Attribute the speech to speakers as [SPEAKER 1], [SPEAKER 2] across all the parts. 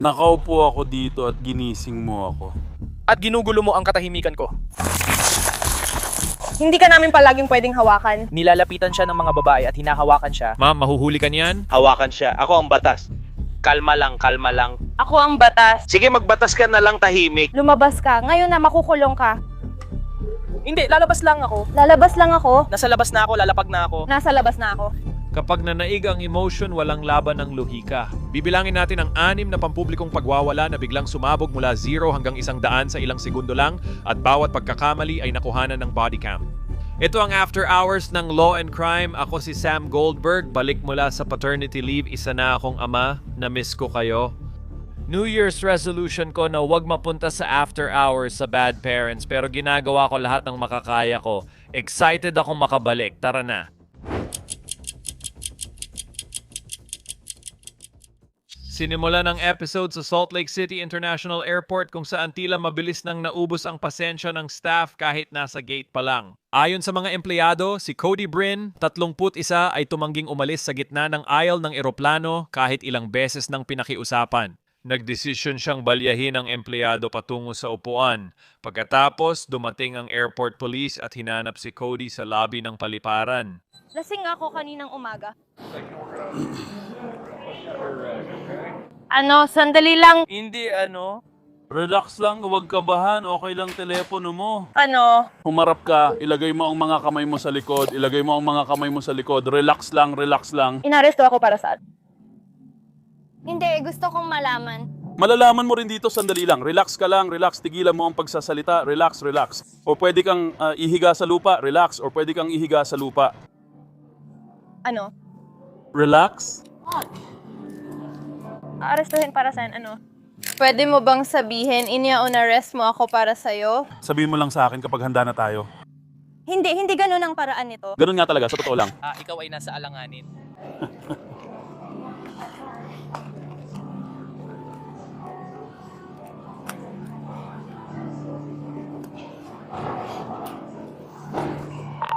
[SPEAKER 1] Nakaupo ako dito at ginising mo ako.
[SPEAKER 2] At ginugulo mo ang katahimikan ko.
[SPEAKER 3] Hindi ka namin palaging pwedeng hawakan.
[SPEAKER 2] Nilalapitan siya ng mga babae at hinahawakan siya.
[SPEAKER 4] Ma'am, mahuhuli ka niyan?
[SPEAKER 5] Hawakan siya. Ako ang batas. Kalma lang, kalma lang.
[SPEAKER 3] Ako ang batas.
[SPEAKER 5] Sige, magbatas ka na lang tahimik.
[SPEAKER 3] Lumabas ka. Ngayon na makukulong ka.
[SPEAKER 2] Hindi, lalabas lang ako.
[SPEAKER 3] Lalabas lang ako.
[SPEAKER 2] Nasa labas na ako, lalapag na ako.
[SPEAKER 3] Nasa labas na ako.
[SPEAKER 4] Kapag nanaig ang emotion, walang laban ng lohika. Bibilangin natin ang 6 na pampublikong pagwawala na biglang sumabog mula 0 hanggang 100 sa ilang segundo lang at bawat pagkakamali ay nakuhanan ng body cam. Ito ang After Hours ng Law and Crime. Ako si Sam Goldberg. Balik mula sa paternity leave. Isa na akong ama. Na-miss ko kayo. New Year's resolution ko na huwag mapunta sa After Hours sa Bad Parents pero ginagawa ko lahat ng makakaya ko. Excited akong makabalik. Tara na. Sinimulan ng episode sa Salt Lake City International Airport kung saan tila mabilis nang naubos ang pasensya ng staff kahit nasa gate pa lang. Ayon sa mga empleyado, si Cody Brin, 31, ay tumangging umalis sa gitna ng aisle ng eroplano kahit ilang beses nang pinakiusapan. Nagdesisyon siyang balyahin ang empleyado patungo sa upuan. Pagkatapos, dumating ang airport police at hinanap si Cody sa lobby ng paliparan.
[SPEAKER 3] Lasing ako kaninang umaga. Sandali lang.
[SPEAKER 1] Hindi Relax lang, huwag kabahan. Okay lang telepono mo. Humarap ka, ilagay mo ang mga kamay mo sa likod. Ilagay mo ang mga kamay mo sa likod. Relax lang, relax lang.
[SPEAKER 3] Inaresto ako para saan?
[SPEAKER 6] Hindi, gusto kong malaman.
[SPEAKER 1] Malalaman mo rin dito, sandali lang. Relax ka lang, relax. Tigilan mo ang pagsasalita. Relax, relax. O pwede kang ihiga sa lupa. Relax. O pwede kang ihiga sa lupa. Relax.
[SPEAKER 3] Arestuhin para saan? Pwede mo bang sabihin, inia-on-arrest mo ako para sa'yo?
[SPEAKER 1] Sabihin mo lang sa akin kapag handa na tayo.
[SPEAKER 3] Hindi ganun ang paraan nito.
[SPEAKER 1] Ganun nga talaga, sa totoo lang.
[SPEAKER 2] Ikaw ay nasa alanganin.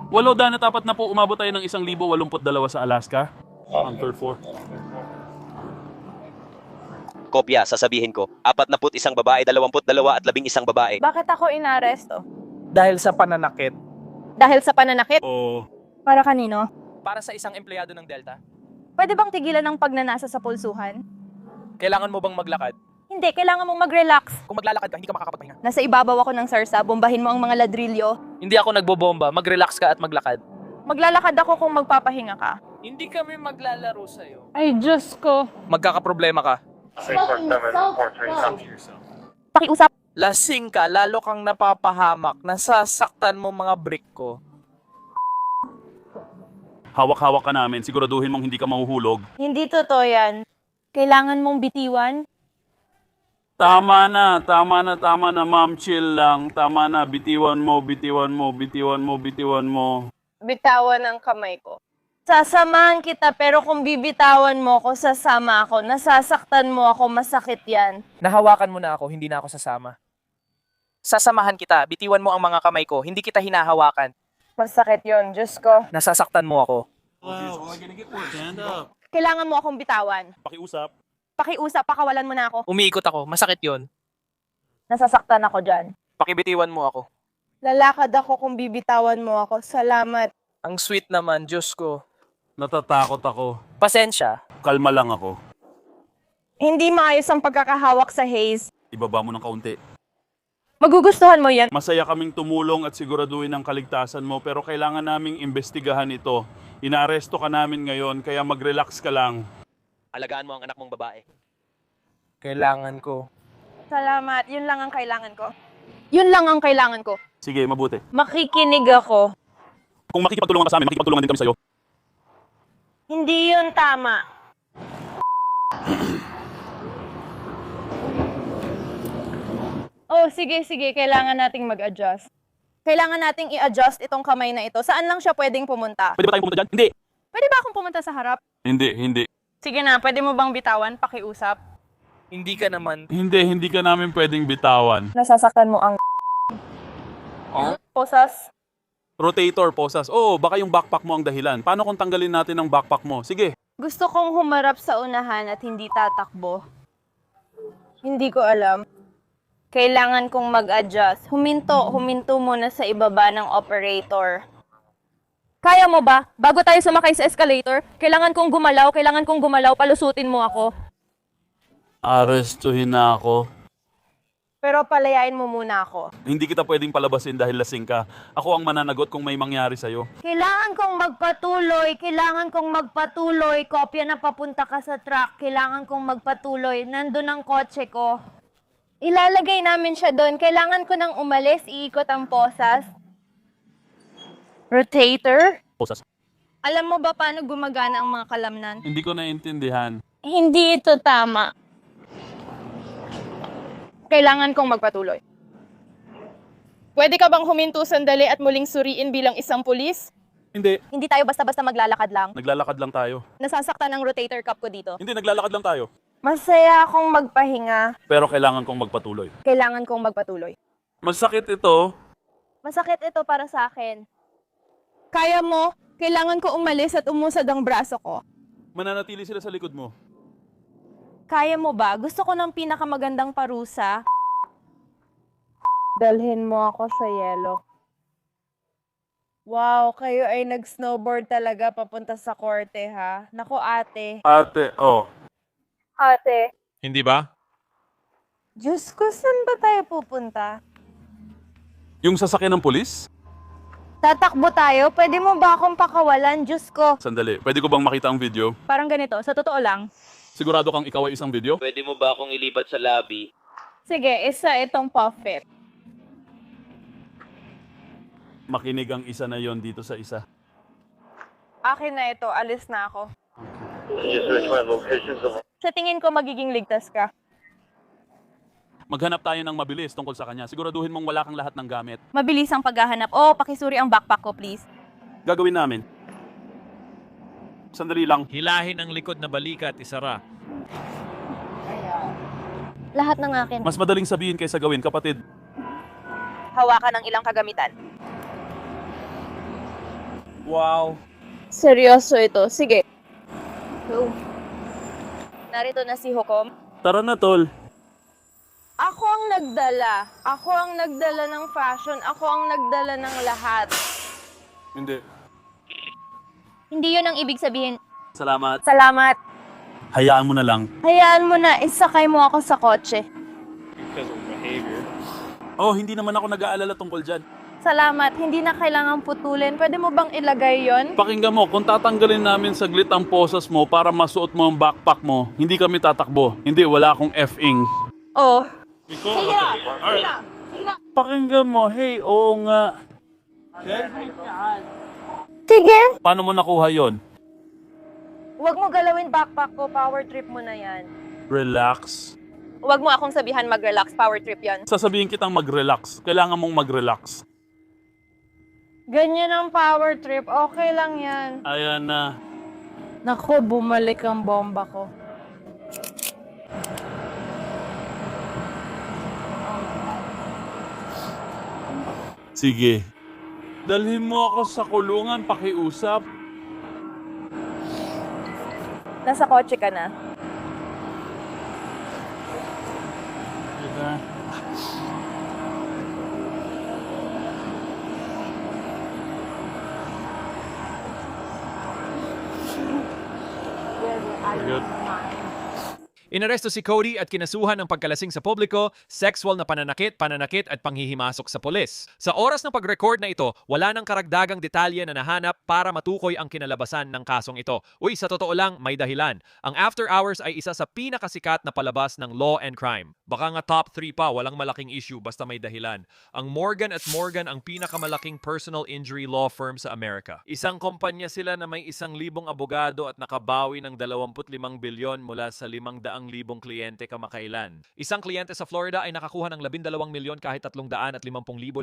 [SPEAKER 1] Walo na tapat na po umabot tayo ng 1,082 sa Alaska. On third floor.
[SPEAKER 5] Kopya, sasabihin ko. 41 babae, 22 at 11 babae.
[SPEAKER 3] Bakit ako inaresto?
[SPEAKER 2] Dahil sa pananakit.
[SPEAKER 3] Dahil sa pananakit?
[SPEAKER 1] O
[SPEAKER 3] Para kanino?
[SPEAKER 2] Para sa isang empleyado ng Delta.
[SPEAKER 3] Pwede bang tigilan ng pagnanasa sa pulsuhan?
[SPEAKER 2] Kailangan mo bang maglakad?
[SPEAKER 3] Hindi, kailangan mong mag-relax.
[SPEAKER 2] Kung maglalakad ka, hindi ka makakapagpahinga.
[SPEAKER 3] Nasa ibabaw ako ng sarsa, bombahin mo ang mga ladrilyo.
[SPEAKER 2] Hindi ako nagbobomba. Mag-relax ka at maglakad.
[SPEAKER 3] Maglalakad ako kung magpapahinga ka.
[SPEAKER 2] Hindi kami maglalaro sa'yo.
[SPEAKER 3] Ay, Diyos ko.
[SPEAKER 2] Magkakaproblema ka.
[SPEAKER 3] Pakiusap.
[SPEAKER 2] Lasing ka, lalo kang napapahamak. Nasasaktan mo mga brick ko.
[SPEAKER 1] hawak-hawak ka namin, siguraduhin mong hindi ka mahuhulog.
[SPEAKER 3] Hindi totoo yan. Kailangan mong bitiwan.
[SPEAKER 1] Tama na, ma'am, chill lang. Tama na, bitiwan mo.
[SPEAKER 3] Bitawan ang kamay ko. Sasamahan kita, pero kung bibitawan mo ako, sasama ako. Nasasaktan mo ako, masakit yan.
[SPEAKER 2] Nahawakan mo na ako, hindi na ako sasama. Sasamahan kita, bitiwan mo ang mga kamay ko, hindi kita hinahawakan.
[SPEAKER 3] Masakit yon, Diyos ko.
[SPEAKER 2] Nasasaktan mo ako.
[SPEAKER 1] Wow, stand up.
[SPEAKER 3] Kailangan mo akong bitawan.
[SPEAKER 1] Pakiusap.
[SPEAKER 3] Pakiusap, pakawalan mo na ako.
[SPEAKER 2] Umiikot ako, masakit yon.
[SPEAKER 3] Nasasaktan ako dyan.
[SPEAKER 2] Pakibitiwan mo ako.
[SPEAKER 3] Lalakad ako kung bibitawan mo ako. Salamat.
[SPEAKER 2] Ang sweet naman, Diyos ko.
[SPEAKER 1] Natatakot ako.
[SPEAKER 2] Pasensya.
[SPEAKER 1] Kalma lang ako.
[SPEAKER 3] Hindi maayos ang pagkakahawak sa haze.
[SPEAKER 1] Ibaba mo ng kaunti.
[SPEAKER 3] Magugustuhan mo yan.
[SPEAKER 1] Masaya kaming tumulong at siguraduhin ang kaligtasan mo, pero kailangan naming imbestigahan ito. Inaaresto ka namin ngayon, kaya mag-relax ka lang.
[SPEAKER 5] Alagaan mo ang anak mong babae.
[SPEAKER 2] Kailangan ko.
[SPEAKER 3] Salamat. Yun lang ang kailangan ko. Yun lang ang kailangan ko.
[SPEAKER 1] Sige, mabuti.
[SPEAKER 3] Makikinig ako.
[SPEAKER 1] Kung makikipagtulungan ka sa amin, makikipagtulungan din kami sa'yo.
[SPEAKER 3] Hindi yun tama. Oh, sige. Kailangan nating mag-adjust. Kailangan nating i-adjust itong kamay na ito. Saan lang siya pwedeng pumunta?
[SPEAKER 1] Pwede ba tayong pumunta dyan? Hindi.
[SPEAKER 3] Pwede ba akong pumunta sa harap?
[SPEAKER 1] Hindi.
[SPEAKER 3] Sige na, pwede mo bang bitawan? Pakiusap.
[SPEAKER 2] Hindi ka naman.
[SPEAKER 1] Hindi ka namin pwedeng bitawan.
[SPEAKER 3] Nasasaktan mo ang posas.
[SPEAKER 1] Rotator, posas. Oo, baka yung backpack mo ang dahilan. Paano kung tanggalin natin ang backpack mo? Sige.
[SPEAKER 3] Gusto kong humarap sa unahan at hindi tatakbo. Hindi ko alam. Kailangan kong mag-adjust. Huminto muna sa ibaba ng operator.
[SPEAKER 7] Kaya mo ba? Bago tayo sumakay sa escalator, kailangan kong gumalaw, palusutin mo ako.
[SPEAKER 1] Arestuhin na ako.
[SPEAKER 3] Pero palayain mo muna ako.
[SPEAKER 1] Hindi kita pwedeng palabasin dahil lasing ka. Ako ang mananagot kung may mangyari sa'yo.
[SPEAKER 3] Kailangan kong magpatuloy. Kopya na papunta ka sa truck. Kailangan kong magpatuloy. Nandun ang kotse ko. Ilalagay namin siya doon. Kailangan ko nang umalis. Iikot ang posas. Rotator?
[SPEAKER 1] Posas.
[SPEAKER 3] Alam mo ba paano gumagana ang mga kalamnan?
[SPEAKER 1] Hindi ko naiintindihan.
[SPEAKER 3] Hindi ito tama. Kailangan kong magpatuloy.
[SPEAKER 8] Pwede ka bang huminto sandali at muling suriin bilang isang pulis?
[SPEAKER 1] Hindi.
[SPEAKER 7] Hindi tayo basta-basta maglalakad lang.
[SPEAKER 1] Naglalakad lang tayo.
[SPEAKER 7] Nasasaktan ang rotator cuff ko dito.
[SPEAKER 1] Hindi, naglalakad lang tayo.
[SPEAKER 3] Masaya akong magpahinga.
[SPEAKER 1] Pero kailangan kong magpatuloy.
[SPEAKER 3] Kailangan kong magpatuloy.
[SPEAKER 1] Masakit ito.
[SPEAKER 3] Masakit ito para sa akin.
[SPEAKER 8] Kaya mo, kailangan ko umalis at umusad ang braso ko.
[SPEAKER 1] Mananatili sila sa likod mo.
[SPEAKER 3] Kaya mo ba? Gusto ko ng pinakamagandang parusa. Dalhin mo ako sa yelo. Wow, kayo ay nag-snowboard talaga papunta sa korte, ha? Naku, ate.
[SPEAKER 1] Ate, oh.
[SPEAKER 3] Ate.
[SPEAKER 4] Hindi ba?
[SPEAKER 3] Diyos ko, saan ba tayo pupunta?
[SPEAKER 1] Yung sasakyan ng pulis?
[SPEAKER 3] Tatakbo tayo? Pwede mo ba akong pakawalan? Diyos ko.
[SPEAKER 1] Sandali, pwede ko bang makita ang video?
[SPEAKER 7] Parang ganito, sa totoo lang.
[SPEAKER 1] Sigurado kang ikaw ay isang video?
[SPEAKER 5] Pwede mo ba akong ilipat sa lobby?
[SPEAKER 3] Sige, isa itong puffet.
[SPEAKER 1] Makinig ang isa na yon dito sa isa.
[SPEAKER 3] Akin na ito. Alis na ako. Sa tingin ko, magiging ligtas ka.
[SPEAKER 1] Maghanap tayo ng mabilis tungkol sa kanya. Siguraduhin mong wala kang lahat ng gamit.
[SPEAKER 7] Mabilis ang paghahanap. Oh, pakisuri ang backpack ko, please.
[SPEAKER 1] Gagawin namin. Sandali lang.
[SPEAKER 4] Hilahin ang likod na balikat, isara.
[SPEAKER 3] Lahat ng akin.
[SPEAKER 1] Mas madaling sabihin kaysa gawin, kapatid.
[SPEAKER 7] Hawakan ng ilang kagamitan.
[SPEAKER 1] Wow.
[SPEAKER 3] Seryoso ito. Sige. Go. Narito na si Hukom.
[SPEAKER 1] Tara na, tol.
[SPEAKER 3] Ako ang nagdala. Ako ang nagdala ng fashion. Ako ang nagdala ng lahat.
[SPEAKER 1] Hindi.
[SPEAKER 7] Hindi yun ang ibig sabihin.
[SPEAKER 1] Salamat.
[SPEAKER 7] Salamat.
[SPEAKER 1] Hayaan mo na lang.
[SPEAKER 3] Hayaan mo na. Isakay mo ako sa kotse.
[SPEAKER 1] Oh, hindi naman ako nag-aalala tungkol dyan.
[SPEAKER 3] Salamat. Hindi na kailangang putulin. Pwede mo bang ilagay yon?
[SPEAKER 1] Pakinggan mo, kung tatanggalin namin saglit ang posas mo para masuot mo ang backpack mo, hindi kami tatakbo. Hindi, wala akong F-ing.
[SPEAKER 3] Oh.
[SPEAKER 1] Pakinggan mo, hey, oo nga.
[SPEAKER 3] Sige.
[SPEAKER 1] Paano mo nakuha yon?
[SPEAKER 3] Huwag mo galawin backpack ko. Power trip mo na yan.
[SPEAKER 1] Relax.
[SPEAKER 7] Huwag mo akong sabihan mag-relax, power trip yan.
[SPEAKER 1] Sasabihin kitang mag-relax. Kailangan mong mag-relax.
[SPEAKER 3] Ganyan ang power trip. Okay lang yan.
[SPEAKER 1] Ayan na.
[SPEAKER 3] Naku, bumalik ang bomba ko.
[SPEAKER 1] Sige. Dalhin mo ako sa kulungan, pakiusap.
[SPEAKER 7] Nasa kotse ka na.
[SPEAKER 1] Diba? Good.
[SPEAKER 4] Inaresto si Cody at kinasuhan ng pagkalasing sa publiko, sexual na pananakit at panghihimasok sa pulis. Sa oras ng pag-record na ito, wala nang karagdagang detalye na nahanap para matukoy ang kinalabasan ng kasong ito. Uy, sa totoo lang, may dahilan. Ang After Hours ay isa sa pinakasikat na palabas ng law and crime. Baka nga top 3 pa, walang malaking issue basta may dahilan. Ang Morgan & Morgan ang pinakamalaking personal injury law firm sa Amerika. Isang kumpanya sila na may 1,000 abogado at nakabawi ng 25 bilyon mula sa 500,000 kliyente kamakailan. Isang kliyente sa Florida ay nakakuha ng 12 milyon kahit 350,000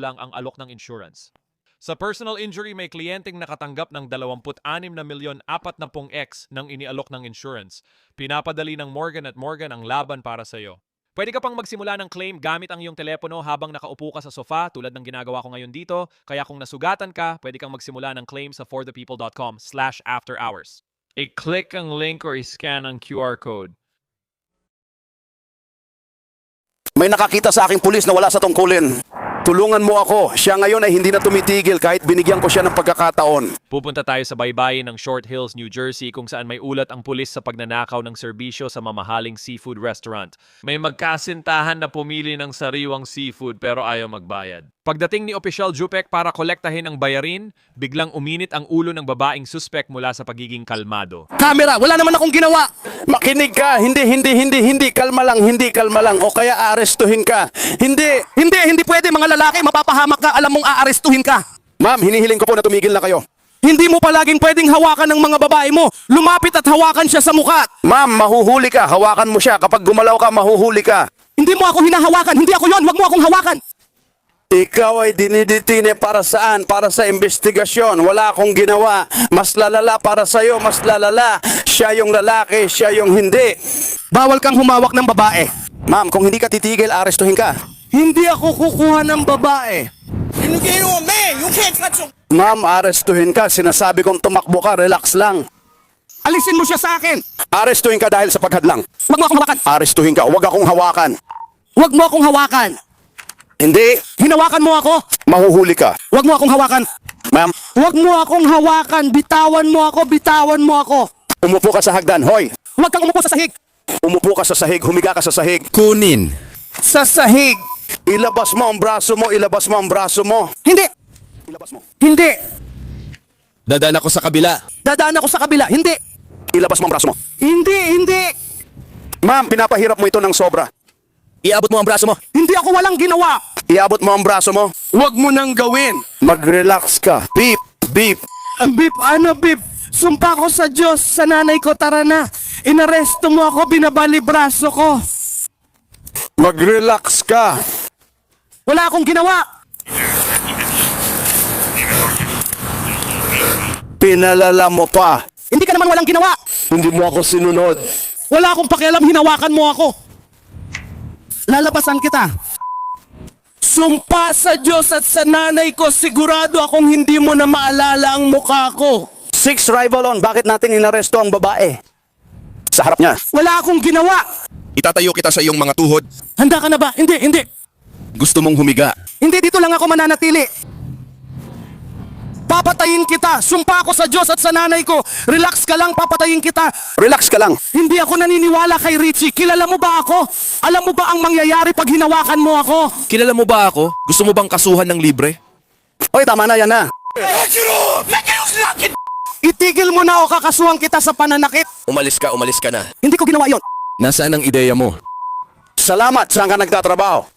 [SPEAKER 4] lang ang alok ng insurance. Sa personal injury, may kliyenteng nakatanggap ng 26,040,000x ng inialok ng insurance. Pinapadali ng Morgan & Morgan ang laban para sa iyo. Pwede ka pang magsimula ng claim gamit ang iyong telepono habang nakaupo ka sa sofa tulad ng ginagawa ko ngayon dito. Kaya kung nasugatan ka, pwede kang magsimula ng claim sa forthepeople.com/afterhours. I-click ang link or i-scan ang QR code.
[SPEAKER 9] May nakakita sa aking pulis na wala sa tungkulin. Tulungan mo ako. Siya ngayon ay hindi na tumitigil kahit binigyan ko siya ng pagkakataon.
[SPEAKER 4] Pupunta tayo sa baybayin ng Short Hills, New Jersey kung saan may ulat ang pulis sa pagnanakaw ng serbisyo sa mamahaling seafood restaurant. May magkasintahan na pumili ng sariwang seafood pero ayaw magbayad. Pagdating ni Opisyal Jupek para kolektahin ang bayarin, biglang uminit ang ulo ng babaeng suspek mula sa pagiging kalmado.
[SPEAKER 9] Camera, wala naman akong ginawa. Makinig ka. Hindi. Kalma lang. O kaya arestuhin ka. Hindi pwede mga lalaki. Mapapahamak ka. Alam mong aarestuhin ka. Ma'am, hinihiling ko po na tumigil na kayo. Hindi mo palaging pwedeng hawakan ng mga babae mo. Lumapit at hawakan siya sa mukha. Ma'am, mahuhuli ka. Hawakan mo siya. Kapag gumalaw ka, mahuhuli ka. Hindi mo ako hinahawakan. Hindi ako yon. Huwag mo akong hawakan. Ikaw ay dinidetine para saan? Para sa investigasyon. Wala akong ginawa. Mas lalala para sa'yo. Mas lalala. Siya yung lalaki. Siya yung hindi. Bawal kang humawak ng babae. Ma'am, kung hindi ka titigil, arestuhin ka. Hindi ako kukuha ng babae. Ma'am, arestuhin ka. Sinasabi kong tumakbo ka. Relax lang. Alisin mo siya sa akin. Arestuhin ka dahil sa paghadlang. Huwag mo akong hawakan. Arestuhin ka. Huwag akong hawakan. Huwag mo akong hawakan. Hindi. Hinawakan mo ako. Mahuhuli ka. Huwag mo akong hawakan. Ma'am. Huwag mo akong hawakan. Bitawan mo ako. Umupo ka sa hagdan. Hoy. Huwag kang umupo sa sahig. Umupo ka sa sahig. Humiga ka sa sahig. Kunin. Sa sahig. Ilabas mo ang braso mo. Hindi. Ilabas mo. Hindi. Dadaan ako sa kabila. Hindi. Ilabas mo ang braso mo. Hindi. Ma'am, pinapahirap mo ito ng sobra. Iabot mo ang braso mo. Hindi ako walang ginawa. Iabot mo ang braso mo. Huwag mo nang gawin. Mag-relax ka. Beep. Beep? Ano beep? Sumpa ko sa Diyos, sa nanay ko, tara na. Inaresto mo ako, binabali braso ko. Mag-relax ka. Wala akong ginawa. Pinalala mo pa. Hindi ka naman walang ginawa. Hindi mo ako sinunod. Wala akong pakialam, hinawakan mo ako. Lalabasan kita. Sumpa sa Diyos at sa nanay ko, sigurado akong hindi mo na maalala ang mukha ko. 6 rival on, bakit natin inaresto ang babae? Sa harap niya. Wala akong ginawa.
[SPEAKER 10] Itatayo kita sa iyong mga tuhod.
[SPEAKER 9] Handa ka na ba? Hindi.
[SPEAKER 10] Gusto mong humiga.
[SPEAKER 9] Hindi, dito lang ako mananatili. Papatayin kita. Sumpa ako sa Diyos at sa nanay ko. Relax ka lang, papatayin kita. Relax ka lang. Hindi ako naniniwala kay Richie. Kilala mo ba ako? Alam mo ba ang mangyayari pag hinawakan mo ako?
[SPEAKER 10] Kilala mo ba ako? Gusto mo bang kasuhan ng libre?
[SPEAKER 9] Oy, tama na, yan na. Itigil mo na o kakasuhan kita sa pananakit.
[SPEAKER 10] Umalis ka na.
[SPEAKER 9] Hindi ko ginawa yon.
[SPEAKER 10] Nasaan ang ideya mo?
[SPEAKER 9] Salamat, saan ka nagtatrabaho?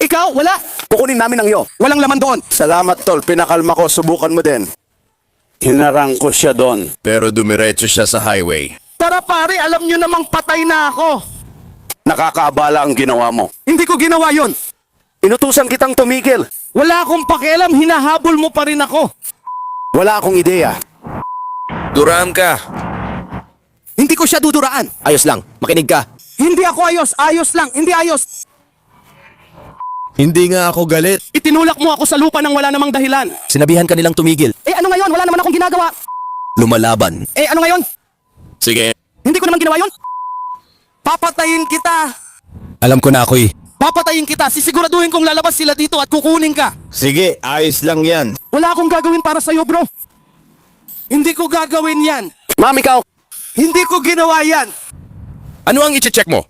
[SPEAKER 9] Ikaw, wala. Kukunin namin ang iyo. Walang laman doon. Salamat, tol. Pinakalma ko. Subukan mo din. Hinarang ko siya doon.
[SPEAKER 10] Pero dumiretso siya sa highway.
[SPEAKER 9] Tara pare, alam nyo namang patay na ako. Nakakaabala ang ginawa mo. Hindi ko ginawa yon. Inutusan kitang tumigil. Wala akong pakialam, hinahabol mo pa rin ako. Wala akong ideya.
[SPEAKER 10] Duraan ka.
[SPEAKER 9] Hindi ko siya duduraan.
[SPEAKER 10] Ayos lang. Makinig ka.
[SPEAKER 9] Hindi ako ayos. Ayos lang. Hindi ayos.
[SPEAKER 10] Hindi nga ako galit.
[SPEAKER 9] Itinulak mo ako sa lupa nang wala namang dahilan.
[SPEAKER 10] Sinabihan ka nilang tumigil.
[SPEAKER 9] Ano ngayon? Wala naman akong ginagawa.
[SPEAKER 10] Lumalaban.
[SPEAKER 9] Ano ngayon?
[SPEAKER 10] Sige.
[SPEAKER 9] Hindi ko naman ginawa yun. Papatayin kita.
[SPEAKER 10] Alam ko na ako eh.
[SPEAKER 9] Papatayin kita. Sisiguraduhin kong lalabas sila dito at kukunin ka.
[SPEAKER 10] Sige, ayos lang yan.
[SPEAKER 9] Wala akong gagawin para sa'yo, bro. Hindi ko gagawin yan. Ma'am, ikaw. Hindi ko ginawa yan.
[SPEAKER 10] Ano ang i-check mo?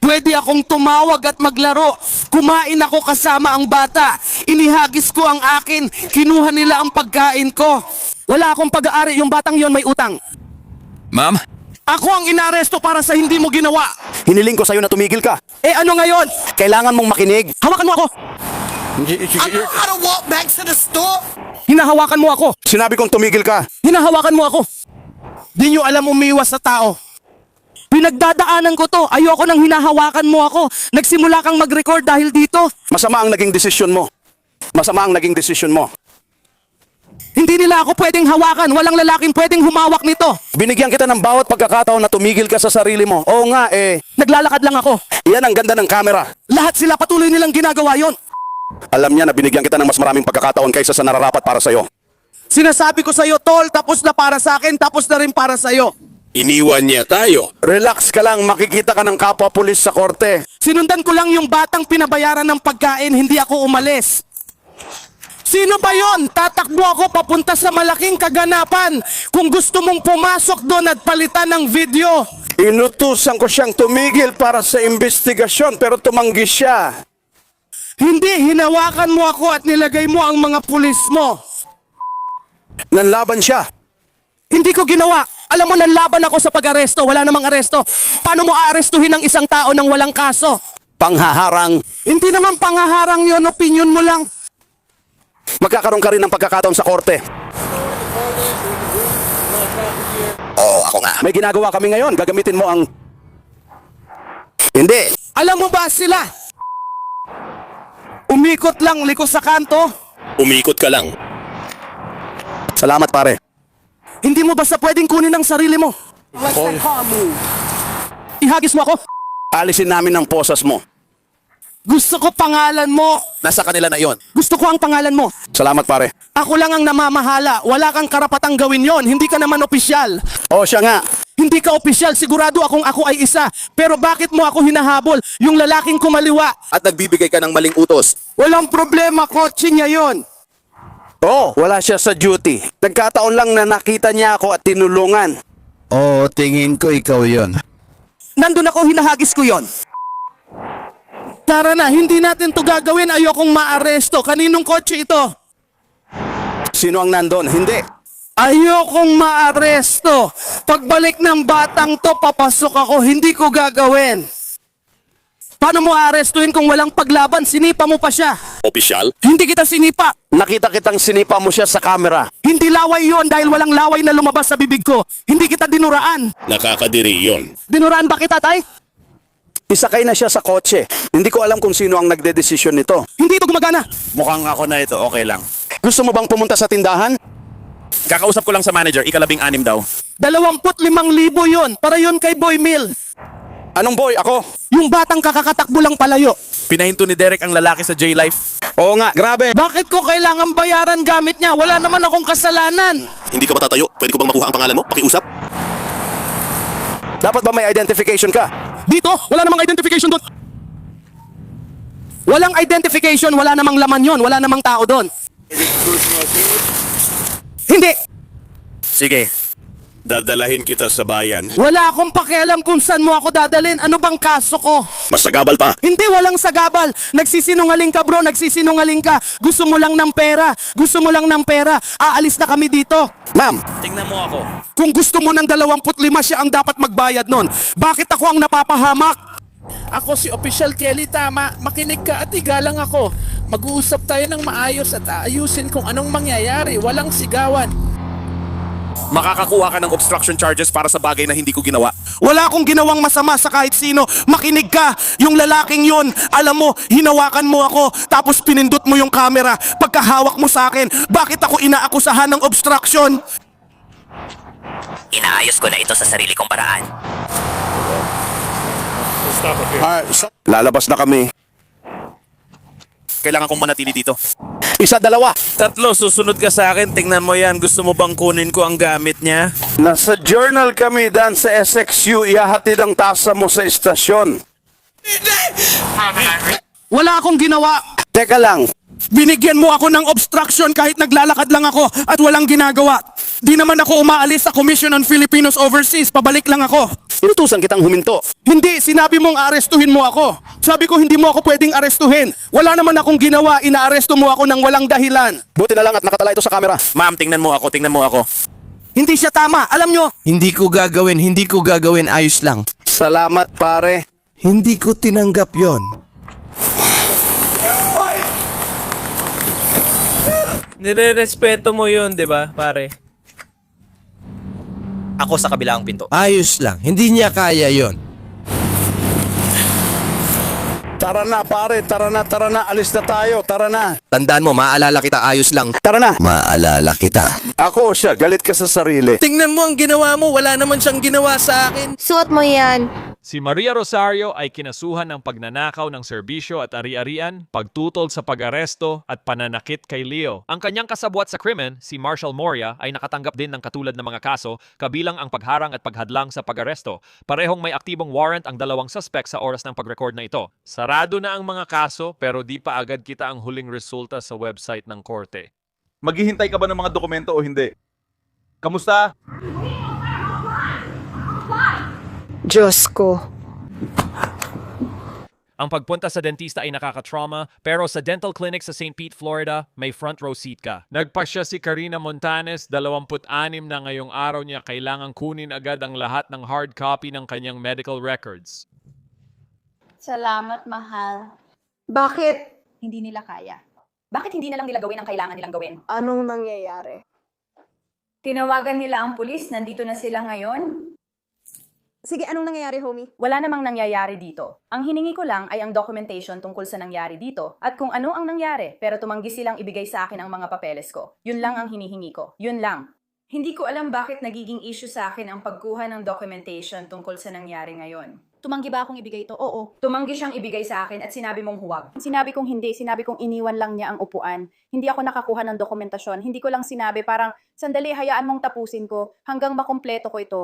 [SPEAKER 9] Pwede akong tumawag at maglaro. Kumain ako kasama ang bata. Inihagis ko ang akin. Kinuha nila ang pagkain ko. Wala akong pag-aari. Yung batang yon may utang.
[SPEAKER 10] Ma'am?
[SPEAKER 9] Ako ang inaresto para sa hindi mo ginawa. Hiniling ko sa'yo na tumigil ka. Ano ngayon? Kailangan mong makinig. Hawakan mo ako. I don't walk back to the store. Hinahawakan mo ako. Sinabi kong tumigil ka. Hinahawakan mo ako. Di nyo alam umiwas sa tao. Pinagdadaanan ko to. Ayoko nang hinahawakan mo ako. Nagsimula kang mag-record dahil dito. Masama ang naging desisyon mo. Hindi nila ako pwedeng hawakan. Walang lalaking pwedeng humawak nito. Binigyan kita ng bawat pagkakataon na tumigil ka sa sarili mo. Oo nga naglalakad lang ako. Yan ang ganda ng camera. Lahat sila patuloy nilang ginagawa yon. Alam niya na binigyan kita ng mas maraming pagkakataon kaysa sa nararapat para sa'yo. Sinasabi ko sa'yo, tol, tapos na para sa akin, tapos na rin para sa'yo.
[SPEAKER 10] Iniwan niya tayo.
[SPEAKER 9] Relax ka lang, makikita ka ng kapwa pulis sa korte. Sinundan ko lang yung batang pinabayaran ng pagkain, hindi ako umalis. Sino ba yon? Tatakbo ako papunta sa malaking kaganapan. Kung gusto mong pumasok doon at palitan ng video. Inutusan ko siyang tumigil para sa investigasyon pero tumanggi siya. Hindi, hinawakan mo ako at nilagay mo ang mga pulis mo. Nanlaban siya. Hindi ko ginawa. Alam mo, nanlaban ako sa pag-aresto. Wala namang aresto. Paano mo aarestuhin ang isang tao nang walang kaso? Panghaharang. Hindi naman panghaharang yon, opinion mo lang. Magkakaroon ka rin ng pagkakataon sa korte.
[SPEAKER 10] Oo, ako nga.
[SPEAKER 9] May ginagawa kami ngayon. Gagamitin mo ang... Hindi. Alam mo ba sila? Umikot lang, likos sa kanto.
[SPEAKER 10] Umikot ka lang.
[SPEAKER 9] Salamat, pare. Hindi mo basta pwedeng kunin ang sarili mo. Ihagis mo ako. Alisin namin ang posas mo. Gusto ko pangalan mo.
[SPEAKER 10] Nasa kanila na yon.
[SPEAKER 9] Gusto ko ang pangalan mo. Salamat, pare. Ako lang ang namamahala. Wala kang karapatang gawin yon. Hindi ka naman opisyal. O siya nga. Hindi ka opisyal. Sigurado akong ako ay isa. Pero bakit mo ako hinahabol? Yung lalaking kumaliwa.
[SPEAKER 10] At nagbibigay ka ng maling utos.
[SPEAKER 9] Walang problema, kotse niya yon. Oo, wala siya sa duty. Nagkataon lang na nakita niya ako at tinulungan.
[SPEAKER 10] Oo, tingin ko ikaw yon.
[SPEAKER 9] Nandun ako, hinahagis ko yon. Tara na, hindi natin to gagawin. Ayokong maaresto. Kaninong kotse ito? Sino ang nandun? Hindi. Ayokong maaresto. Pagbalik ng batang to, papasok ako. Hindi ko gagawin. Paano mo aarestuhin kung walang paglaban? Sinipa mo pa siya.
[SPEAKER 10] Opisyal?
[SPEAKER 9] Hindi kita sinipa. Nakita kitang sinipa mo siya sa camera. Hindi laway yon dahil walang laway na lumabas sa bibig ko. Hindi kita dinuraan.
[SPEAKER 10] Nakakadiri yon.
[SPEAKER 9] Dinuraan ba kita, tay? Isakay na siya sa kotse. Hindi ko alam kung sino ang nagdedesisyon nito. Hindi ito gumagana.
[SPEAKER 10] Mukhang ako na ito, okay lang.
[SPEAKER 9] Gusto mo bang pumunta sa tindahan?
[SPEAKER 10] Kakausap ko lang sa manager, ika-15 daw.
[SPEAKER 9] 25,000 yon. Para yon kay Boy Mill. Anong boy? Ako? Yung batang kakakatakbo lang palayo.
[SPEAKER 10] Pinahinto ni Derek ang lalaki sa J-Life.
[SPEAKER 9] Oo nga, grabe. Bakit ko kailangan bayaran gamit niya? Wala naman akong kasalanan.
[SPEAKER 10] Hindi ka ba tatayo? Pwede ko bang makuha ang pangalan mo? Pakiusap?
[SPEAKER 9] Dapat ba may identification ka? Dito, wala namang identification doon. Walang identification, wala namang laman yon, wala namang tao doon. Hindi.
[SPEAKER 10] Sige. Dadalahin kita sa bayan.
[SPEAKER 9] Wala akong pakialam kung saan mo ako dadalhin. Ano bang kaso ko?
[SPEAKER 10] Masagabal pa.
[SPEAKER 9] Hindi, walang sagabal. Nagsisinungaling ka, bro. Nagsisinungaling ka. Gusto mo lang ng pera. Gusto mo lang ng pera. Aalis na kami dito. Ma'am,
[SPEAKER 10] Tingnan mo ako.
[SPEAKER 9] kung gusto mo ng 25, siya ang dapat magbayad nun. Bakit ako ang napapahamak?
[SPEAKER 11] Ako si Official Kelly, tama. Makinig ka at igalang ako. Mag-uusap tayo ng maayos at aayusin kung anong mangyayari. Walang sigawan.
[SPEAKER 10] Makakakuha ka ng obstruction charges para sa bagay na hindi ko ginawa.
[SPEAKER 9] Wala akong ginawang masama sa kahit sino. Makinig ka. Yung lalaking yon, alam mo, hinawakan mo ako, tapos pinindot mo yung camera. Pagkahawak mo sa akin, bakit ako inaakusahan ng obstruction?
[SPEAKER 2] Inaayos ko na ito sa sarili kong paraan.
[SPEAKER 9] Lalabas na kami.
[SPEAKER 10] Kailangan kong manatili dito.
[SPEAKER 9] 1, 2.
[SPEAKER 11] 3, susunod ka sa akin. Tingnan mo yan. Gusto mo bang kunin ko ang gamit niya?
[SPEAKER 9] Nasa journal kami, Dan, sa SXU. Ihahatid ang tasa mo sa istasyon. Wala akong ginawa. Teka lang. Binigyan mo ako ng obstruction kahit naglalakad lang ako at walang ginagawa. Di naman ako umaalis sa Commission on Filipinos Overseas. Pabalik lang ako. Inutusan kitang huminto. Hindi, sinabi mong arestuhin mo ako. Sabi ko hindi mo ako pwedeng arestuhin. Wala naman akong ginawa, inaaresto mo ako ng walang dahilan. Buti na lang at nakatala ito sa camera.
[SPEAKER 10] Ma'am, tingnan mo ako, tingnan mo ako.
[SPEAKER 9] Hindi siya tama, alam nyo.
[SPEAKER 11] Hindi ko gagawin. Ayos lang.
[SPEAKER 9] Salamat, pare.
[SPEAKER 11] Hindi ko tinanggap yon. Nire-respeto mo yun, di ba, pare?
[SPEAKER 2] Ako sa kabilang pinto.
[SPEAKER 11] Ayos lang. Hindi niya kaya yon.
[SPEAKER 9] Tara na, pare. Tara na. Alis na tayo. Tara na.
[SPEAKER 11] Tandaan mo, maaalala kita. Ayos lang.
[SPEAKER 9] Tara na.
[SPEAKER 11] Maalala kita.
[SPEAKER 9] Ako siya, galit ka sa sarili.
[SPEAKER 11] Tingnan mo ang ginawa mo. Wala naman siyang ginawa sa akin.
[SPEAKER 6] Suot mo yan.
[SPEAKER 4] Si Maria Rosario ay kinasuhan ng pagnanakaw ng serbisyo at ari-arian, pagtutol sa pag-aresto at pananakit kay Leo. Ang kanyang kasabwat sa krimen, si Marshall Moria, ay nakatanggap din ng katulad ng mga kaso, kabilang ang pagharang at paghadlang sa pag-aresto. Parehong may aktibong warrant ang dalawang suspect sa oras ng pag-record na ito. Sarado na ang mga kaso pero di pa agad kita ang huling resulta sa website ng korte.
[SPEAKER 1] Maghihintay ka ba ng mga dokumento o hindi? Kamusta?
[SPEAKER 12] Diyos ko.
[SPEAKER 4] Ang pagpunta sa dentista ay nakaka-trauma, pero sa dental clinic sa St. Pete, Florida, may front row seat ka. Nagpasya si Karina Montanes, 26 na ngayong araw niya kailangang kunin agad ang lahat ng hard copy ng kanyang medical records.
[SPEAKER 6] Salamat, mahal.
[SPEAKER 12] Bakit?
[SPEAKER 8] Hindi nila kaya. Bakit hindi na lang nila gawin ang kailangan nilang gawin?
[SPEAKER 12] Anong nangyayari?
[SPEAKER 6] Tinawagan nila ang pulis, nandito na sila ngayon.
[SPEAKER 12] Sige, anong nangyayari, homie?
[SPEAKER 8] Wala namang nangyayari dito. Ang hiningi ko lang ay ang documentation tungkol sa nangyari dito at kung ano ang nangyari, pero tumanggi silang ibigay sa akin ang mga papeles ko. Yun lang ang hinihingi ko. Yun lang. Hindi ko alam bakit nagiging issue sa akin ang pagkuha ng documentation tungkol sa nangyari ngayon. Tumanggi ba akong ibigay ito? Oo. Tumanggi siyang ibigay sa akin at sinabi mong huwag. Sinabi kong hindi. Sinabi kong iniwan lang niya ang upuan. Hindi ako nakakuha ng dokumentasyon. Hindi ko lang sinabi parang, sandali, hayaan mong tapusin ko hanggang makumpleto ko ito.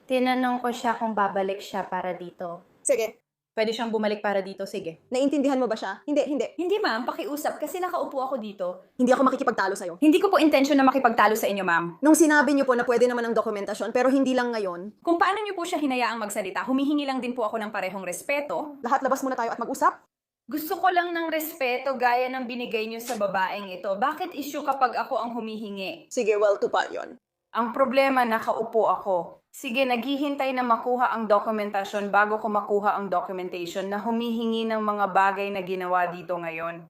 [SPEAKER 6] Tinanong ko siya kung babalik siya para dito.
[SPEAKER 12] Sige.
[SPEAKER 8] Pwede siyang bumalik para dito, sige.
[SPEAKER 12] Naintindihan mo ba siya? Hindi.
[SPEAKER 8] Hindi ma'am, pakiusap kasi nakaupo ako dito.
[SPEAKER 12] Hindi ako makikipagtalo sa'yo.
[SPEAKER 8] Hindi ko po intention na makipagtalo sa inyo, ma'am.
[SPEAKER 12] Nung sinabi niyo po na pwede naman ang dokumentasyon, pero hindi lang ngayon,
[SPEAKER 8] Kung paano niyo po siya hinayaang magsalita, humihingi lang din po ako ng parehong respeto.
[SPEAKER 12] lahat labas muna tayo at mag-usap.
[SPEAKER 6] Gusto ko lang ng respeto gaya ng binigay niyo sa babaeng ito. Bakit issue kapag ako ang humihingi?
[SPEAKER 12] Sige, well, tupa yon.
[SPEAKER 6] Ang problema, nakaupo ako. Sige, naghihintay na makuha ang dokumentasyon bago ko makuha ang documentation na humihingi ng mga bagay na ginawa dito ngayon.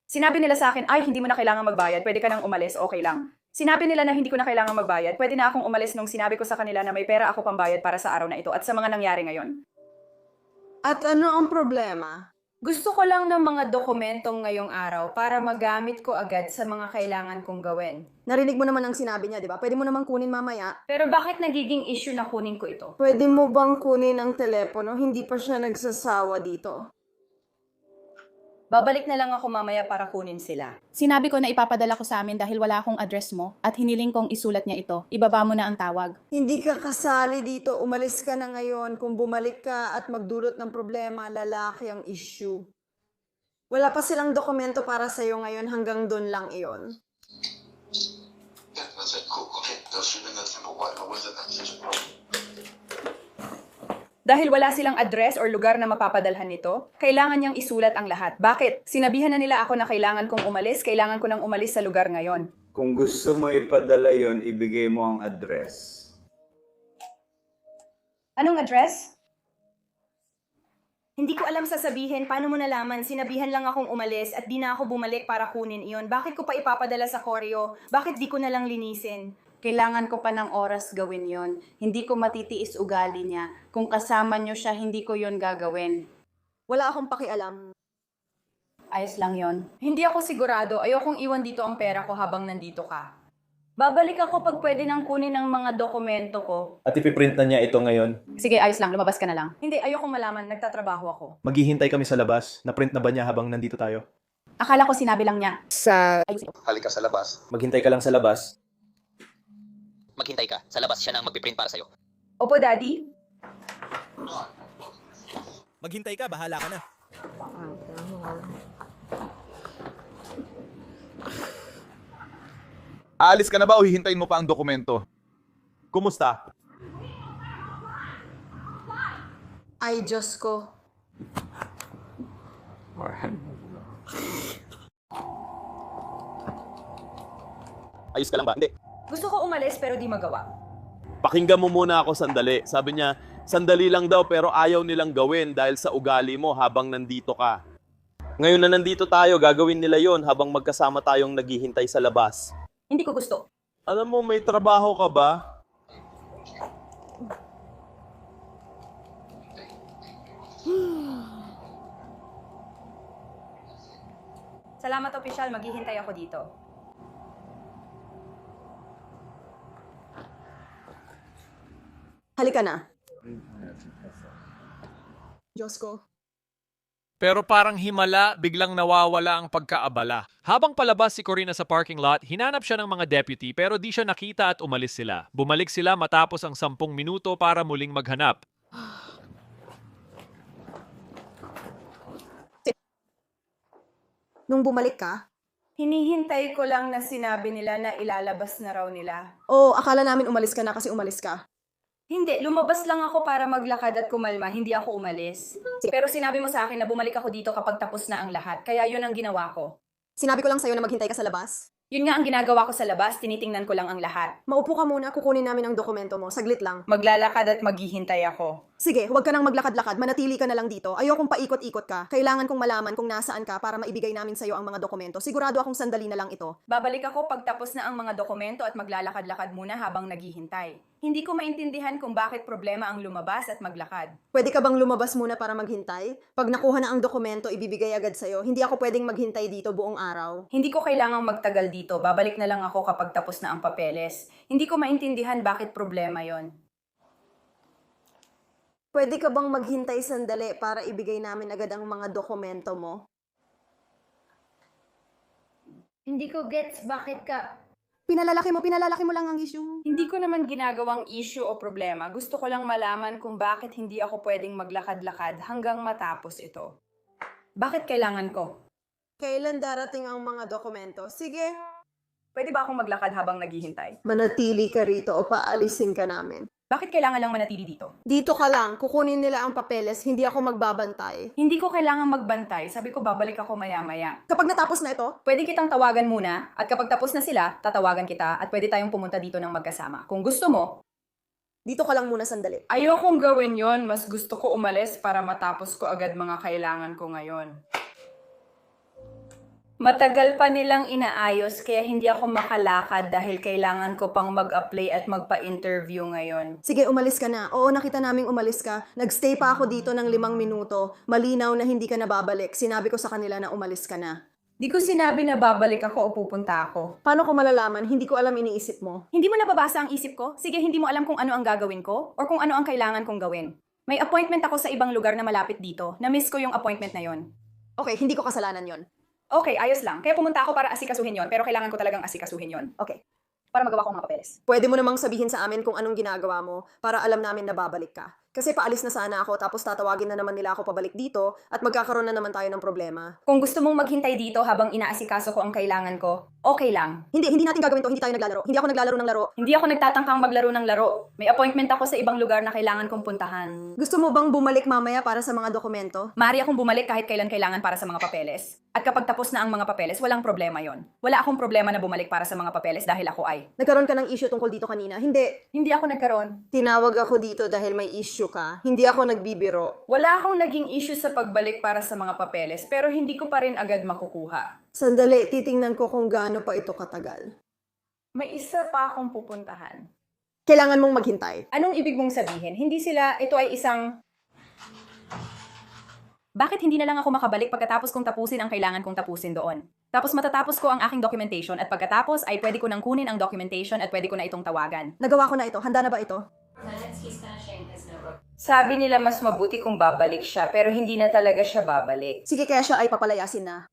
[SPEAKER 8] Sinabi nila sa akin, ay, hindi mo na kailangan magbayad, pwede ka nang umalis, okay lang. Sinabi nila na hindi ko na kailangan magbayad, pwede na akong umalis nung sinabi ko sa kanila na may pera ako pambayad para sa araw na ito at sa mga nangyari ngayon.
[SPEAKER 12] At ano ang problema?
[SPEAKER 6] Gusto ko lang ng mga dokumentong ngayong araw para magamit ko agad sa mga kailangan kong gawin.
[SPEAKER 12] Narinig mo naman ang sinabi niya, di ba? Pwede mo naman kunin mamaya.
[SPEAKER 6] Pero bakit nagiging issue na kunin ko ito?
[SPEAKER 12] Pwede mo bang kunin ang telepono? Hindi pa siya nagsasawa dito.
[SPEAKER 8] Babalik na lang ako mamaya para kunin sila. Sinabi ko na ipapadala ko sa amin dahil wala akong address mo at hiniling kong isulat niya ito. Ibaba mo na ang tawag.
[SPEAKER 12] Hindi ka kasali dito. Umalis ka na ngayon. Kung bumalik ka at magdulot ng problema, lalaki ang issue. Wala pa silang dokumento para sa'yo ngayon. Hanggang doon lang iyon.
[SPEAKER 8] Dahil wala silang address or lugar na mapapadalhan nito, kailangan niyang isulat ang lahat. Bakit? Sinabihan na nila ako na kailangan kong umalis, kailangan ko nang umalis sa lugar ngayon.
[SPEAKER 13] Kung gusto mo ipadala yon, ibigay mo ang address.
[SPEAKER 8] Anong address? Hindi ko alam sasabihin, paano mo nalaman? Sinabihan lang akong umalis at di na ako bumalik para kunin iyon. Bakit ko pa ipapadala sa koryo? Bakit di ko na lang linisin?
[SPEAKER 6] Kailangan ko pa ng oras gawin yon. Hindi ko matitiis ugali niya. Kung kasama niyo siya, hindi ko yon gagawin.
[SPEAKER 12] Wala akong pakialam.
[SPEAKER 6] Ayos lang yon.
[SPEAKER 8] Hindi ako sigurado. Ayokong iwan dito ang pera ko habang nandito ka.
[SPEAKER 6] Babalik ako pag pwede nang kunin ang mga dokumento ko.
[SPEAKER 13] At ipiprint na niya ito ngayon.
[SPEAKER 8] Sige, ayos lang. Lumabas ka na lang. Hindi, ayokong malaman. Nagtatrabaho ako.
[SPEAKER 13] Maghihintay kami sa labas. Na-print na ba niya habang nandito tayo?
[SPEAKER 8] Akala ko sinabi lang niya.
[SPEAKER 10] Halika sa labas.
[SPEAKER 13] Maghintay ka lang sa labas.
[SPEAKER 5] Maghintay ka. Sa labas siya na ang magpiprint para sa'yo.
[SPEAKER 8] Opo, Daddy.
[SPEAKER 11] Maghintay ka, bahala ka na.
[SPEAKER 1] Aalis ka na ba o hihintayin mo pa ang dokumento? Kumusta?
[SPEAKER 12] Ay, Diyos ko.
[SPEAKER 5] Ayos ka lang ba? Hindi.
[SPEAKER 8] Gusto ko umalis pero di magawa.
[SPEAKER 1] Pakinggan mo muna ako sandali. Sabi niya, sandali lang daw pero ayaw nilang gawin dahil sa ugali mo habang nandito ka. Ngayon na nandito tayo, gagawin nila yon habang magkasama tayong naghihintay sa labas.
[SPEAKER 8] Hindi ko gusto.
[SPEAKER 1] Alam mo, may trabaho ka ba?
[SPEAKER 8] Salamat, opisyal. Maghihintay ako dito.
[SPEAKER 12] Halika na. Diyos ko.
[SPEAKER 4] Pero parang himala, biglang nawawala ang pagkaabala. Habang palabas si Corina sa parking lot, hinanap siya ng mga deputy pero di siya nakita at umalis sila. Bumalik sila matapos ang 10 minuto para muling maghanap.
[SPEAKER 8] Nung bumalik ka?
[SPEAKER 6] Hinihintay ko lang na sinabi nila na ilalabas na raw nila.
[SPEAKER 8] O akala namin umalis ka na kasi umalis ka?
[SPEAKER 6] Hindi, lumabas lang ako para maglakad at kumalma, hindi ako umalis. Pero sinabi mo sa akin na bumalik ako dito kapag tapos na ang lahat, kaya yun ang ginawa ko.
[SPEAKER 8] Sinabi ko lang sa'yo na maghintay ka sa labas?
[SPEAKER 6] Yun nga ang ginagawa ko sa labas, tinitingnan ko lang ang lahat.
[SPEAKER 8] Maupo ka muna, kukunin namin ang dokumento mo. Saglit lang.
[SPEAKER 6] Maglalakad at maghihintay ako.
[SPEAKER 8] Sige, huwag ka nang maglakad-lakad. Manatili ka na lang dito. Ayokong paikot-ikot ka. Kailangan kong malaman kung nasaan ka para maibigay namin sa'yo ang mga dokumento. Sigurado akong sandali na lang ito.
[SPEAKER 6] Babalik ako pag tapos na ang mga dokumento at maglalakad-lakad muna habang naghihintay. Hindi ko maintindihan kung bakit problema ang lumabas at maglakad.
[SPEAKER 8] Pwede ka bang lumabas muna para maghintay? Pag nakuha na ang dokumento, ibibigay agad sa'yo. Hindi ako pwedeng maghintay dito buong araw.
[SPEAKER 6] Hindi ko kailangang magtagal dito. Babalik na lang ako kapag tapos na ang papeles. Hindi ko maintindihan bakit problema yon.
[SPEAKER 12] Pwede ka bang maghintay sandali para ibigay namin agad ang mga dokumento mo?
[SPEAKER 3] Hindi ko gets bakit ka...
[SPEAKER 8] Pinalalaki mo lang ang issue.
[SPEAKER 6] Hindi ko naman ginagawang issue o problema. Gusto ko lang malaman kung bakit hindi ako pwedeng maglakad-lakad hanggang matapos ito. Bakit kailangan ko?
[SPEAKER 12] Kailan darating ang mga dokumento? Sige,
[SPEAKER 6] Pwede ba akong maglakad habang naghihintay?
[SPEAKER 12] manatili ka rito o paalisin ka namin.
[SPEAKER 6] Bakit kailangan lang manatili dito?
[SPEAKER 12] Dito ka lang, kukunin nila ang papeles, hindi ako magbabantay.
[SPEAKER 6] Hindi ko kailangan magbantay. Sabi ko babalik ako maya-maya.
[SPEAKER 8] Kapag natapos na ito,
[SPEAKER 6] Pwede kitang tawagan muna at kapag tapos na sila, tatawagan kita at pwede tayong pumunta dito ng magkasama. Kung gusto mo,
[SPEAKER 8] dito ka lang muna sandali.
[SPEAKER 6] ayokong gawin yon. Mas gusto ko umalis para matapos ko agad mga kailangan ko ngayon. Matagal pa nilang inaayos kaya hindi ako makalakad dahil kailangan ko pang mag-apply at magpa-interview ngayon.
[SPEAKER 8] Sige, umalis ka na. Oo, nakita naming umalis ka. Nagstay pa ako dito ng 5 minuto. Malinaw na hindi ka na babalik. Sinabi ko sa kanila na umalis ka na.
[SPEAKER 6] Di ko sinabi na babalik ako o pupunta ako.
[SPEAKER 8] Paano ko malalaman? Hindi ko alam iniisip mo.
[SPEAKER 6] Hindi mo nababasa ang isip ko? Sige, hindi mo alam kung ano ang gagawin ko or kung ano ang kailangan kong gawin. May appointment ako sa ibang lugar na malapit dito. Na-miss ko yung appointment na yon.
[SPEAKER 8] Okay, hindi ko kasalanan yon.
[SPEAKER 6] Okay, ayos lang. Kaya pumunta ako para asikasuhin yon, pero kailangan ko talagang asikasuhin yon.
[SPEAKER 8] Okay.
[SPEAKER 6] Para magawa ko ang mga papeles.
[SPEAKER 8] Pwede mo namang sabihin sa amin kung anong ginagawa mo para alam namin na babalik ka. Kasi paalis na sana ako tapos tatawagin na naman nila ako pabalik dito at magkakaroon na naman tayo ng problema.
[SPEAKER 6] Kung gusto mong maghintay dito habang inaasikaso ko ang kailangan ko, okay lang.
[SPEAKER 8] Hindi natin gagawin to. Hindi tayo naglalaro. Hindi ako naglalaro ng laro.
[SPEAKER 6] Hindi ako nagtatangkang maglaro ng laro. May appointment ako sa ibang lugar na kailangan kong puntahan.
[SPEAKER 8] Gusto mo bang bumalik mamaya para sa mga dokumento?
[SPEAKER 6] Maaari akong bumalik kahit kailan kailangan para sa mga papeles. At kapag tapos na ang mga papeles, walang problema yon. Wala akong problema na bumalik para sa mga papeles dahil ako ay.
[SPEAKER 8] Nagkaroon ka ng issue tungkol dito kanina?
[SPEAKER 6] Hindi ako nagkaroon.
[SPEAKER 12] Tinawag ako dito dahil may issue ka. Hindi ako nagbibiro.
[SPEAKER 6] Wala akong naging issue sa pagbalik para sa mga papeles, pero hindi ko pa rin agad makukuha.
[SPEAKER 12] Sandali, titingnan ko kung gaano pa ito katagal.
[SPEAKER 6] May isa pa akong pupuntahan.
[SPEAKER 8] Kailangan mong maghintay.
[SPEAKER 6] Anong ibig mong sabihin? Hindi sila, ito ay isang... Bakit hindi na lang ako makabalik pagkatapos kong tapusin ang kailangan kong tapusin doon? Tapos matatapos ko ang aking documentation at pagkatapos ay pwede ko nang kunin ang documentation at pwede ko na itong tawagan.
[SPEAKER 8] Nagawa ko na ito. Handa na ba ito?
[SPEAKER 6] Sabi nila mas mabuti kung babalik siya, pero hindi na talaga siya babalik.
[SPEAKER 8] Sige, kaya siya ay papalayasin na.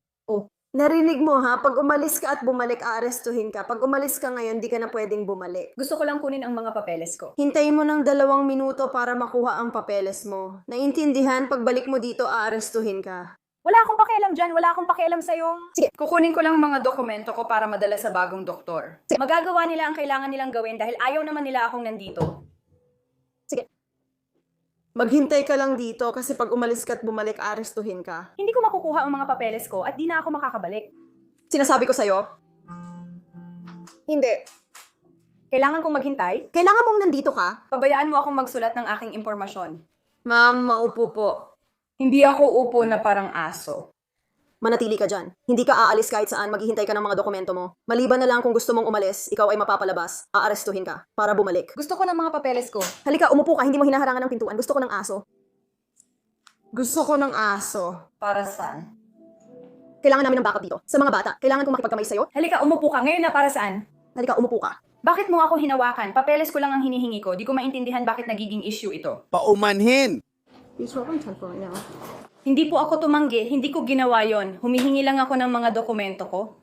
[SPEAKER 12] Narinig mo ha, pag umalis ka at bumalik, aarestuhin ka. Pag umalis ka ngayon, di ka na pwedeng bumalik.
[SPEAKER 6] Gusto ko lang kunin ang mga papeles ko.
[SPEAKER 12] Hintayin mo ng 2 minuto para makuha ang papeles mo. Naintindihan, pagbalik mo dito, aarestuhin ka.
[SPEAKER 6] Wala akong pakialam dyan, wala akong pakialam sa'yo. Sige, kukunin ko lang mga dokumento ko para madala sa bagong doktor. Magagawa nila ang kailangan nilang gawin dahil ayaw naman nila akong nandito.
[SPEAKER 12] Maghintay ka lang dito kasi pag umalis ka at bumalik, aarestuhin ka.
[SPEAKER 6] Hindi ko makukuha ang mga papeles ko at di na ako makakabalik.
[SPEAKER 8] Sinasabi ko sa'yo,
[SPEAKER 12] Hindi.
[SPEAKER 6] Kailangan kong maghintay?
[SPEAKER 8] kailangan mong nandito ka.
[SPEAKER 6] Pabayaan mo akong magsulat ng aking impormasyon.
[SPEAKER 12] Ma'am, maupo po.
[SPEAKER 6] Hindi ako upo na parang aso.
[SPEAKER 8] Manatili ka dyan. Hindi ka aalis kahit saan, maghihintay ka ng mga dokumento mo. Maliban na lang kung gusto mong umalis, ikaw ay mapapalabas, aarestuhin ka para bumalik.
[SPEAKER 6] Gusto ko ng mga papeles ko.
[SPEAKER 8] Halika, umupo ka, hindi mo hinaharangan ng pintuan. Gusto ko ng aso.
[SPEAKER 12] Gusto ko ng aso.
[SPEAKER 6] Para saan?
[SPEAKER 8] Kailangan namin ng backup dito. Sa mga bata, kailangan kong makipagkamay sa'yo.
[SPEAKER 6] Halika, umupo ka. Ngayon na para saan?
[SPEAKER 8] Halika, umupo ka.
[SPEAKER 6] Bakit mo ako hinawakan? Papeles ko lang ang hinihingi ko. Di ko maintindihan bakit nagiging issue ito.
[SPEAKER 10] Paumanhin!
[SPEAKER 12] Please work on cellphone now.
[SPEAKER 8] Hindi po ako tumanggi, hindi ko ginawa yon. Humihingi lang ako ng mga dokumento ko.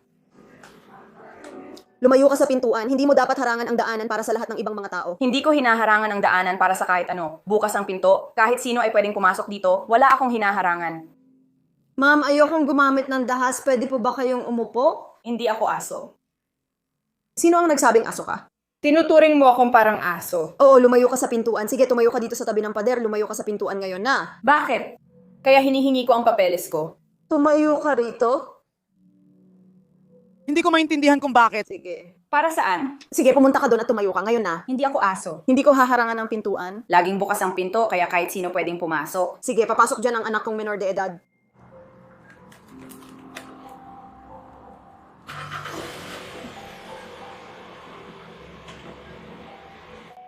[SPEAKER 12] Lumayo ka sa pintuan. Hindi mo dapat harangan ang daanan para sa lahat ng ibang mga tao.
[SPEAKER 8] Hindi ko hinaharangan ang daanan para sa kahit ano. Bukas ang pinto. Kahit sino ay pwedeng pumasok dito, wala akong hinaharangan.
[SPEAKER 12] Ma'am, ayokong gumamit ng dahas. Pwede po ba kayong umupo?
[SPEAKER 8] Hindi ako aso.
[SPEAKER 12] Sino ang nagsabing aso ka?
[SPEAKER 6] Tinuturing mo akong parang aso.
[SPEAKER 12] Oo, lumayo ka sa pintuan. Sige, tumayo ka dito sa tabi ng pader. Lumayo ka sa pintuan ngayon na.
[SPEAKER 8] Bakit? Kaya hinihingi ko ang papeles ko.
[SPEAKER 12] Tumayo ka rito?
[SPEAKER 9] Hindi ko maintindihan kung bakit.
[SPEAKER 12] Sige.
[SPEAKER 8] Para saan?
[SPEAKER 12] Sige, pumunta ka doon at tumayo ka ngayon na.
[SPEAKER 8] Hindi ako aso.
[SPEAKER 12] Hindi ko haharangan ng pintuan.
[SPEAKER 8] Laging bukas ang pinto, kaya kahit sino pwedeng pumasok.
[SPEAKER 12] Sige, papasok dyan ang anak kong minor de edad.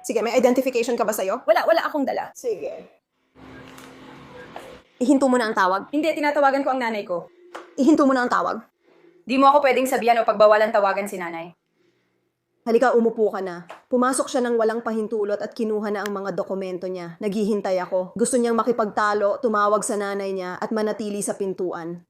[SPEAKER 12] Sige, may identification ka ba sa'yo?
[SPEAKER 8] Wala akong dala.
[SPEAKER 12] Sige. Ihinto mo na ang tawag.
[SPEAKER 8] Hindi, tinatawagan ko ang nanay ko.
[SPEAKER 12] Ihinto mo na ang tawag.
[SPEAKER 8] Di mo ako pwedeng sabihan o pagbawalan tawagan si nanay.
[SPEAKER 12] Halika, umupo ka na. Pumasok siya ng walang pahintulot at kinuha na ang mga dokumento niya. Naghihintay ako. Gusto niyang makipagtalo, tumawag sa nanay niya at manatili sa pintuan.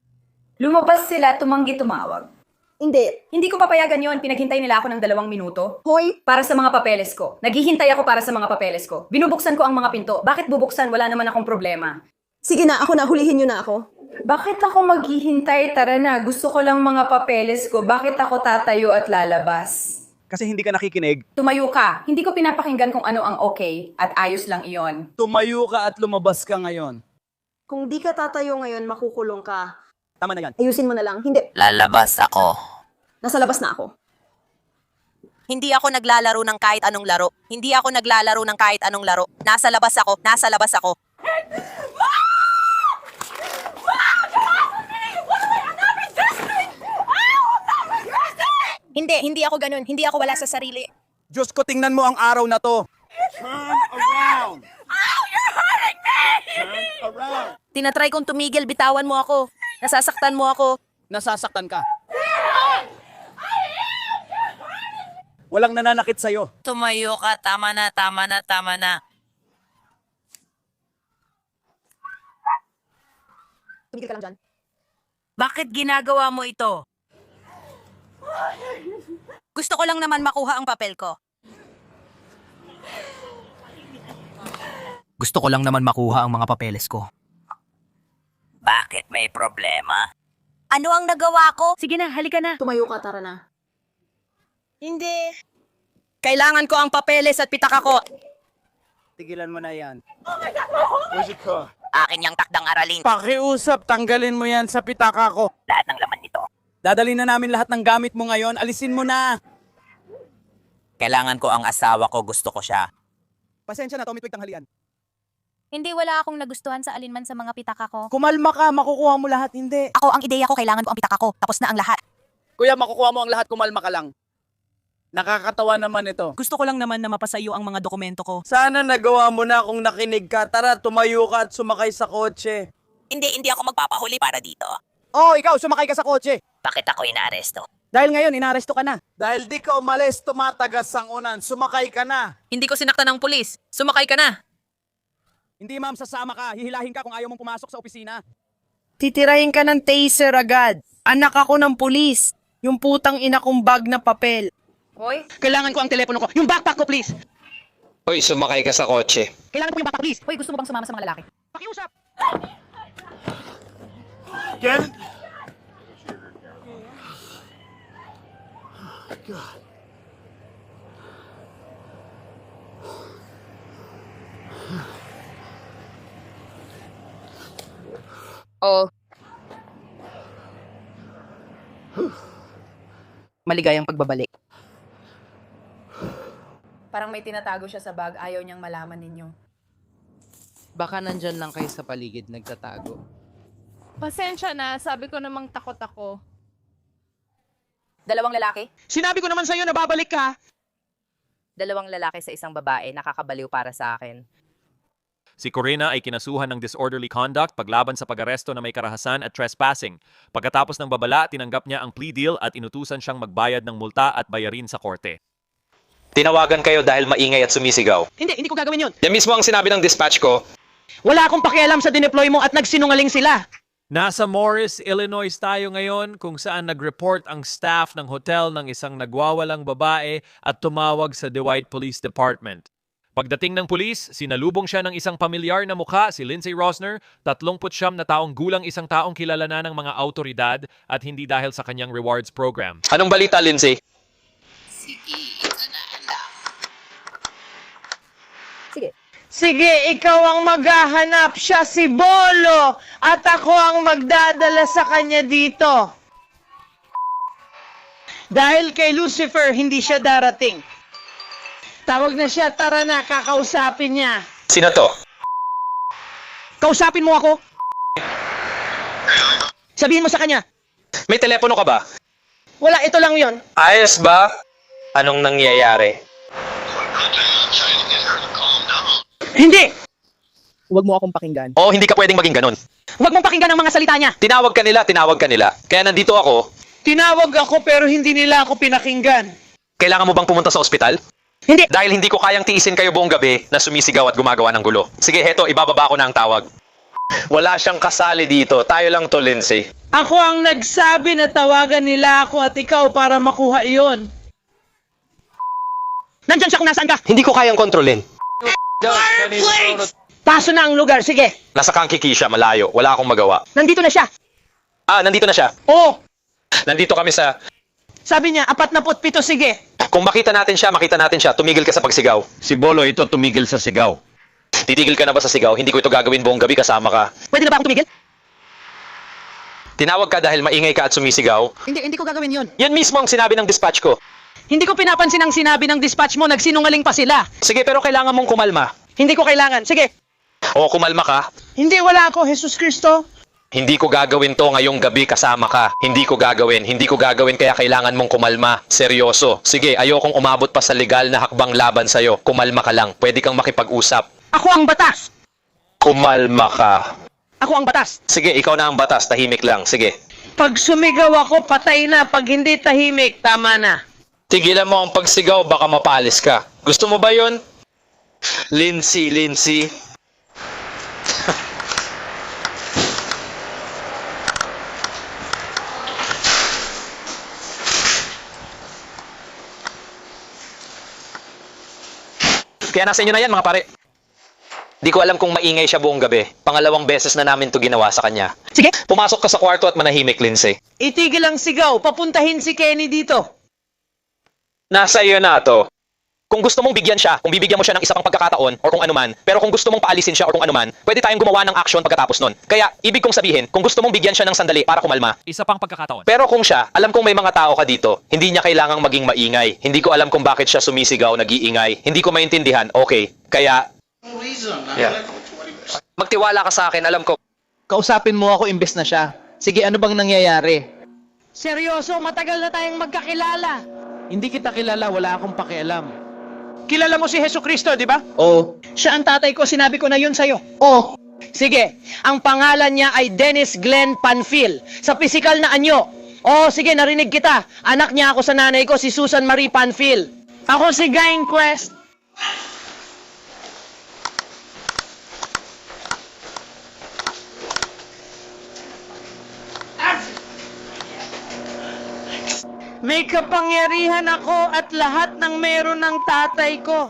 [SPEAKER 8] Lumabas sila, tumanggi tumawag.
[SPEAKER 12] Hindi.
[SPEAKER 8] Hindi ko papayagan yon. Pinaghintay nila ako ng 2 minuto.
[SPEAKER 12] Hoy!
[SPEAKER 8] Para sa mga papeles ko. Naghihintay ako para sa mga papeles ko. Binubuksan ko ang mga pinto. Bakit bubuksan? Wala naman akong problema.
[SPEAKER 12] Sige na, ako na. Hulihin niyo na ako.
[SPEAKER 6] Bakit ako maghihintay? Tara na, gusto ko lang mga papeles ko. Bakit ako tatayo at lalabas?
[SPEAKER 9] Kasi hindi ka nakikinig.
[SPEAKER 8] Tumayo ka. Hindi ko pinapakinggan kung ano ang okay at ayos lang iyon.
[SPEAKER 9] Tumayo ka at lumabas ka ngayon.
[SPEAKER 12] Kung di ka tatayo ngayon, makukulong ka.
[SPEAKER 9] Tama na yan.
[SPEAKER 12] Ayusin mo na lang. Hindi.
[SPEAKER 2] Lalabas ako.
[SPEAKER 12] Nasa labas na ako.
[SPEAKER 2] Hindi ako naglalaro ng kahit anong laro. Hindi ako naglalaro ng kahit anong laro. Nasa labas ako. Nasa labas ako. Hindi ako ganun. Hindi ako wala sa sarili.
[SPEAKER 9] Diyos ko, tingnan mo ang araw na to.
[SPEAKER 2] Tinatry kong tumigil. Bitawan mo ako. Nasasaktan mo ako.
[SPEAKER 9] Nasasaktan ka. Walang nananakit sa'yo.
[SPEAKER 2] Tumayo ka. Tama na, tama na, tama na.
[SPEAKER 12] Tumigil ka lang dyan.
[SPEAKER 2] Bakit ginagawa mo ito? Gusto ko lang naman makuha ang papel ko. Gusto ko lang naman makuha ang mga papeles ko. Bakit may problema? Ano ang nagawa ko? Sige na, halika na.
[SPEAKER 12] Tumayo ka, tara na.
[SPEAKER 2] Hindi. Kailangan ko ang papeles at pitaka ko.
[SPEAKER 9] Tigilan mo na yan.
[SPEAKER 2] Akin yung takdang aralin.
[SPEAKER 11] Pakiusap, tanggalin mo yan sa pitaka ko.
[SPEAKER 2] Lahat ng laman nito.
[SPEAKER 9] Dadalhin na namin lahat ng gamit mo ngayon. Alisin mo na.
[SPEAKER 2] Kailangan ko ang asawa ko. Gusto ko siya.
[SPEAKER 9] Pasensya na, Tommy Twig tanghalian.
[SPEAKER 7] Hindi, wala akong nagustuhan sa alinman sa mga pitaka ko.
[SPEAKER 11] Kumalma ka, makukuha mo lahat, hindi.
[SPEAKER 2] Ako, ang ideya ko, kailangan ko ang pitaka ko. Tapos na ang lahat.
[SPEAKER 9] Kuya, makukuha mo ang lahat, kumalma ka lang. Nakakatawa naman ito.
[SPEAKER 2] Gusto ko lang naman na mapasayo ang mga dokumento ko.
[SPEAKER 11] Sana nagawa mo na kung nakinig ka. Tara, tumayo ka at sumakay sa kotse.
[SPEAKER 2] Hindi ako magpapahuli para dito.
[SPEAKER 9] Oh, ikaw, sumakay ka sa kotse.
[SPEAKER 2] Bakit ako inaaresto?
[SPEAKER 9] Dahil ngayon, inaresto ka na.
[SPEAKER 11] Dahil di ka umalis, tumatagas ang unan. Sumakay ka na.
[SPEAKER 2] Hindi ko sinaktan ng pulis. Sumakay ka na.
[SPEAKER 9] Hindi ma'am, sasama ka. Hihilahin ka kung ayaw mong pumasok sa opisina.
[SPEAKER 6] Titirahin ka ng taser agad. Anak ako ng pulis. Yung putang ina kong bag na papel.
[SPEAKER 8] Hoy,
[SPEAKER 9] Kailangan ko ang telepono ko. Yung backpack ko, please.
[SPEAKER 5] Hoy, sumakay ka sa kotse.
[SPEAKER 9] Kailangan ko yung backpack, please.
[SPEAKER 8] hoy, gusto mo bang sumama sa mga lalaki?
[SPEAKER 9] Pakiusap.
[SPEAKER 8] Oo. Maligayang pagbabalik. Parang may tinatago siya sa bag, ayaw niyang malaman ninyo.
[SPEAKER 6] Baka nandyan lang kayo sa paligid nagtatago.
[SPEAKER 7] Pasensya na, sabi ko namang takot ako.
[SPEAKER 8] 2 lalaki?
[SPEAKER 9] Sinabi ko naman sa'yo na babalik ka.
[SPEAKER 8] 2 lalaki sa isang babae, nakakabaliw para sa akin.
[SPEAKER 4] Si Corina ay kinasuhan ng disorderly conduct paglaban sa pag-aresto na may karahasan at trespassing. Pagkatapos ng babala, tinanggap niya ang plea deal at inutusan siyang magbayad ng multa at bayarin sa korte.
[SPEAKER 5] Tinawagan kayo dahil maingay at sumisigaw.
[SPEAKER 9] Hindi ko gagawin yun.
[SPEAKER 5] Yan mismo ang sinabi ng dispatch ko.
[SPEAKER 2] Wala akong pakialam sa dineploy mo at nagsinungaling sila.
[SPEAKER 4] Nasa Morris, Illinois tayo ngayon kung saan nag-report ang staff ng hotel ng isang nagwawalang babae at tumawag sa Dwight Police Department. Pagdating ng pulis, sinalubong siya ng isang pamilyar na mukha, si Lindsay Rosner, 39 na taong gulang, isang taong kilala na ng mga autoridad at hindi dahil sa kanyang rewards program.
[SPEAKER 5] Anong balita, Lindsay?
[SPEAKER 12] Sige, ikaw ang maghahanap, siya si Bolo, at ako ang magdadala sa kanya dito. Dahil kay Lucifer, hindi siya darating. Tawag na siya, tara na, kakausapin niya.
[SPEAKER 5] Sino to?
[SPEAKER 2] Kausapin mo ako. Sabihin mo sa kanya.
[SPEAKER 5] May telepono ka ba?
[SPEAKER 12] Wala, ito lang yon.
[SPEAKER 5] Ayos ba? Anong nangyayari?
[SPEAKER 2] Hindi!
[SPEAKER 14] Huwag mo akong pakinggan.
[SPEAKER 5] Oh, hindi ka pwedeng maging ganun.
[SPEAKER 2] Huwag mong pakinggan ang mga salita niya.
[SPEAKER 5] Tinawag ka nila. Kaya nandito ako.
[SPEAKER 12] Tinawag ako pero hindi nila ako pinakinggan.
[SPEAKER 5] Kailangan mo bang pumunta sa ospital?
[SPEAKER 2] Hindi.
[SPEAKER 5] Dahil hindi ko kayang tiisin kayo buong gabi na sumisigaw at gumagawa ng gulo. Sige, heto, ibababa ko na ang tawag. Wala siyang kasali dito. Tayo lang to, Lindsay.
[SPEAKER 12] Ako ang nagsabi na tawagan nila ako at ikaw para makuha iyon.
[SPEAKER 2] Nandyan siya kung nasaan ka.
[SPEAKER 5] Hindi ko kayang kontrolin.
[SPEAKER 2] Paso na ang lugar, sige.
[SPEAKER 5] Nasa Kankakee siya, malayo. Wala akong magawa.
[SPEAKER 2] Nandito na siya.
[SPEAKER 5] Ah, nandito na siya.
[SPEAKER 12] Oh,
[SPEAKER 5] Nandito kami sa...
[SPEAKER 12] sabi niya, 47, sige.
[SPEAKER 5] Kung makita natin siya, tumigil ka sa pagsigaw.
[SPEAKER 9] Si Bolo ito tumigil sa sigaw.
[SPEAKER 5] Titigil ka na ba sa sigaw? Hindi ko ito gagawin buong gabi kasama ka.
[SPEAKER 2] Pwede na ba akong tumigil?
[SPEAKER 5] Tinawag ka dahil maingay ka at sumisigaw.
[SPEAKER 2] Hindi ko gagawin yun.
[SPEAKER 5] Yan mismo ang sinabi ng dispatch ko.
[SPEAKER 2] Hindi ko pinapansin ang sinabi ng dispatch mo, nagsinungaling pa sila.
[SPEAKER 5] Sige, pero kailangan mong kumalma.
[SPEAKER 2] Hindi ko kailangan. Sige.
[SPEAKER 5] O, kumalma ka.
[SPEAKER 12] Hindi, wala ako, Jesus Cristo.
[SPEAKER 5] Hindi ko gagawin to ngayong gabi kasama ka. Hindi ko gagawin kaya kailangan mong kumalma. Seryoso. Sige, ayokong umabot pa sa legal na hakbang laban sa'yo. Kumalma ka lang. Pwede kang makipag-usap.
[SPEAKER 2] Ako ang batas.
[SPEAKER 5] Kumalma ka.
[SPEAKER 2] Ako ang batas.
[SPEAKER 5] Sige, ikaw na ang batas. Tahimik lang. Sige.
[SPEAKER 12] Pag sumigaw ako, patay na. Pag hindi tahimik, tama na.
[SPEAKER 5] Tigilan mo ang pagsigaw, baka mapalis ka. Gusto mo ba yun? Lindsay. Kaya nasa inyo na yan, mga pare. Di ko alam kung maingay siya buong gabi. Pangalawang beses na namin to ginawa sa kanya.
[SPEAKER 2] Sige.
[SPEAKER 5] Pumasok ka sa kwarto at manahimik, Lindsay.
[SPEAKER 12] Itigil ang sigaw. Papuntahin si Kenny dito.
[SPEAKER 5] Nasa iyo na to. Kung gusto mong bigyan siya, kung bibigyan mo siya ng isa pang pagkakataon or kung anuman, pero kung gusto mong paalisin siya or kung anuman, pwede tayong gumawa ng action pagkatapos nun. Kaya, ibig kong sabihin, kung gusto mong bigyan siya ng sandali para kumalma,
[SPEAKER 4] Isa pang pagkakataon.
[SPEAKER 5] pero kung siya, alam kong may mga tao ka dito, hindi niya kailangang maging maingay. Hindi ko alam kung bakit siya sumisigaw, nag-iingay. Hindi ko maintindihan, okay. Kaya, yeah. Magtiwala ka sa akin, alam ko.
[SPEAKER 14] Kausapin mo ako imbes na siya. Sige, ano bang nangyayari?
[SPEAKER 12] Seryoso, matagal na tayong magkakilala.
[SPEAKER 11] Hindi kita kilala, wala akong pakialam.
[SPEAKER 2] Kilala mo si Hesus Kristo, di ba?
[SPEAKER 14] Oo.
[SPEAKER 2] Siya ang tatay ko, sinabi ko na yun sa'yo.
[SPEAKER 14] Oo.
[SPEAKER 2] Sige, ang pangalan niya ay Dennis Glenn Panfil. Sa pisikal na anyo. Oh, sige, narinig kita. Anak niya ako sa nanay ko, si Susan Marie Panfil.
[SPEAKER 12] Ako si Gain Quest. May kapangyarihan ako at lahat ng meron ng tatay ko.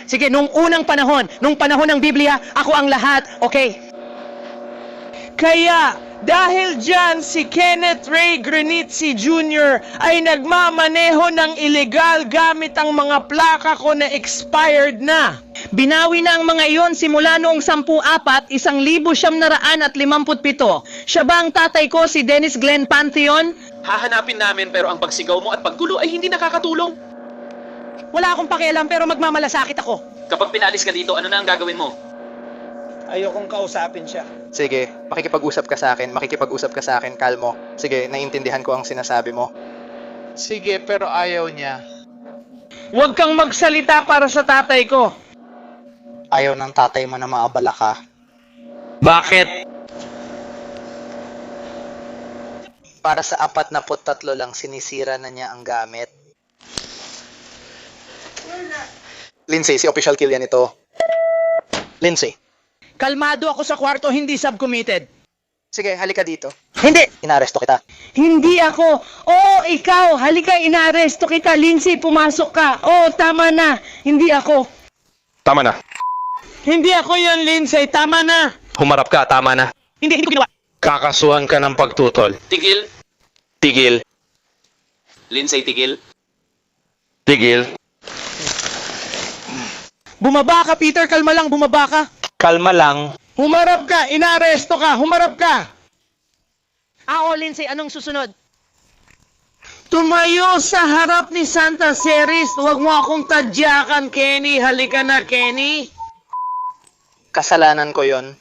[SPEAKER 2] Sige, nung panahon ng Biblia, ako ang lahat, okay?
[SPEAKER 12] Kaya, dahil dyan, si Kenneth Ray Granitzi Jr. ay nagmamaneho ng illegal gamit ang mga plaka ko na expired na.
[SPEAKER 2] Binawi na ang mga iyon simula noong 10-4, 1957. Siya ba ang tatay ko, si Dennis Glenn Pantheon?
[SPEAKER 5] Hahanapin namin pero ang pagsigaw mo at paggulo ay hindi nakakatulong.
[SPEAKER 2] Wala akong pakialam pero magmamalasakit ako.
[SPEAKER 5] Kapag pinalis ka dito, ano na ang gagawin mo?
[SPEAKER 12] Ayokong kausapin siya.
[SPEAKER 14] Sige, makikipag-usap ka sa akin, kalmo. Sige, naiintindihan ko ang sinasabi mo.
[SPEAKER 11] Sige, pero ayaw niya.
[SPEAKER 12] Huwag kang magsalita para sa tatay ko.
[SPEAKER 14] Ayaw ng tatay mo na maabala ka.
[SPEAKER 5] Bakit?
[SPEAKER 14] Para sa 43 lang, sinisira na niya ang gamit. Lindsay, si Official Kill yan ito. Lindsay.
[SPEAKER 2] Kalmado ako sa kwarto, hindi subcommitted.
[SPEAKER 14] Sige, halika dito.
[SPEAKER 2] Hindi!
[SPEAKER 14] Inaresto kita.
[SPEAKER 2] Hindi ako. Oo, ikaw. Halika, inaaresto kita. Lindsay, pumasok ka. Oo, tama na. Hindi ako.
[SPEAKER 5] Tama na.
[SPEAKER 2] Hindi ako yun, Lindsay. Tama na.
[SPEAKER 5] Humarap ka, tama na.
[SPEAKER 2] Hindi ko ginawa.
[SPEAKER 5] Kakasuhan ka ng pagtutol.
[SPEAKER 1] Tigil.
[SPEAKER 5] Tigil.
[SPEAKER 1] Lindsay, tigil.
[SPEAKER 5] Tigil.
[SPEAKER 2] Bumaba ka, Peter. Kalma lang, bumaba ka.
[SPEAKER 5] Kalma lang.
[SPEAKER 2] Humarap ka. Inaaresto ka. Humarap ka. Lindsay, anong susunod? Tumayo sa harap ni Santa Ceres. Huwag mo akong tadyakan, Kenny. Halika na, Kenny.
[SPEAKER 14] Kasalanan ko yon.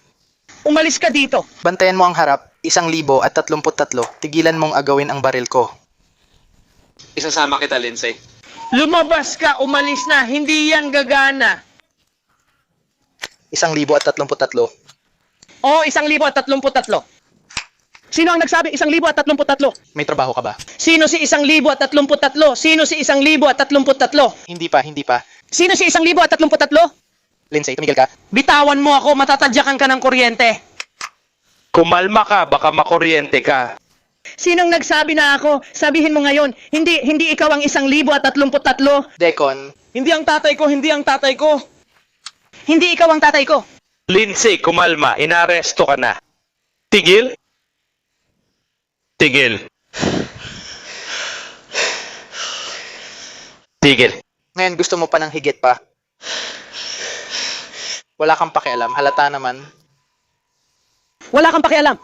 [SPEAKER 2] Umalis ka dito.
[SPEAKER 14] Bantayan mo ang harap, 1,033. Tigilan mong agawin ang baril ko.
[SPEAKER 5] Isasama kita, Lindsay.
[SPEAKER 2] Lumabas ka, umalis na. Hindi yan gagana.
[SPEAKER 14] 1,033.
[SPEAKER 2] Oo, 1,033. Sino ang nagsabi 1,033?
[SPEAKER 14] May trabaho ka ba?
[SPEAKER 2] Sino si 1,033? Sino si 1,033?
[SPEAKER 14] Hindi pa.
[SPEAKER 2] Sino si 1,033?
[SPEAKER 14] Lindsay, tumigil ka.
[SPEAKER 2] Bitawan mo ako, matatadyakan ka ng kuryente.
[SPEAKER 5] Kumalma ka, baka makuryente ka.
[SPEAKER 2] Sinong nagsabi na ako? Sabihin mo ngayon, hindi ikaw ang 1,033.
[SPEAKER 14] Decon,
[SPEAKER 2] Hindi ang tatay ko, hindi ang tatay ko. Hindi ikaw ang tatay ko.
[SPEAKER 5] Lindsay, kumalma. Inaresto ka na. Tigil? Tigil. Tigil.
[SPEAKER 14] ngayon gusto mo pa ng higit pa. Wala kang pakialam, halata naman.
[SPEAKER 2] Wala kang pakialam.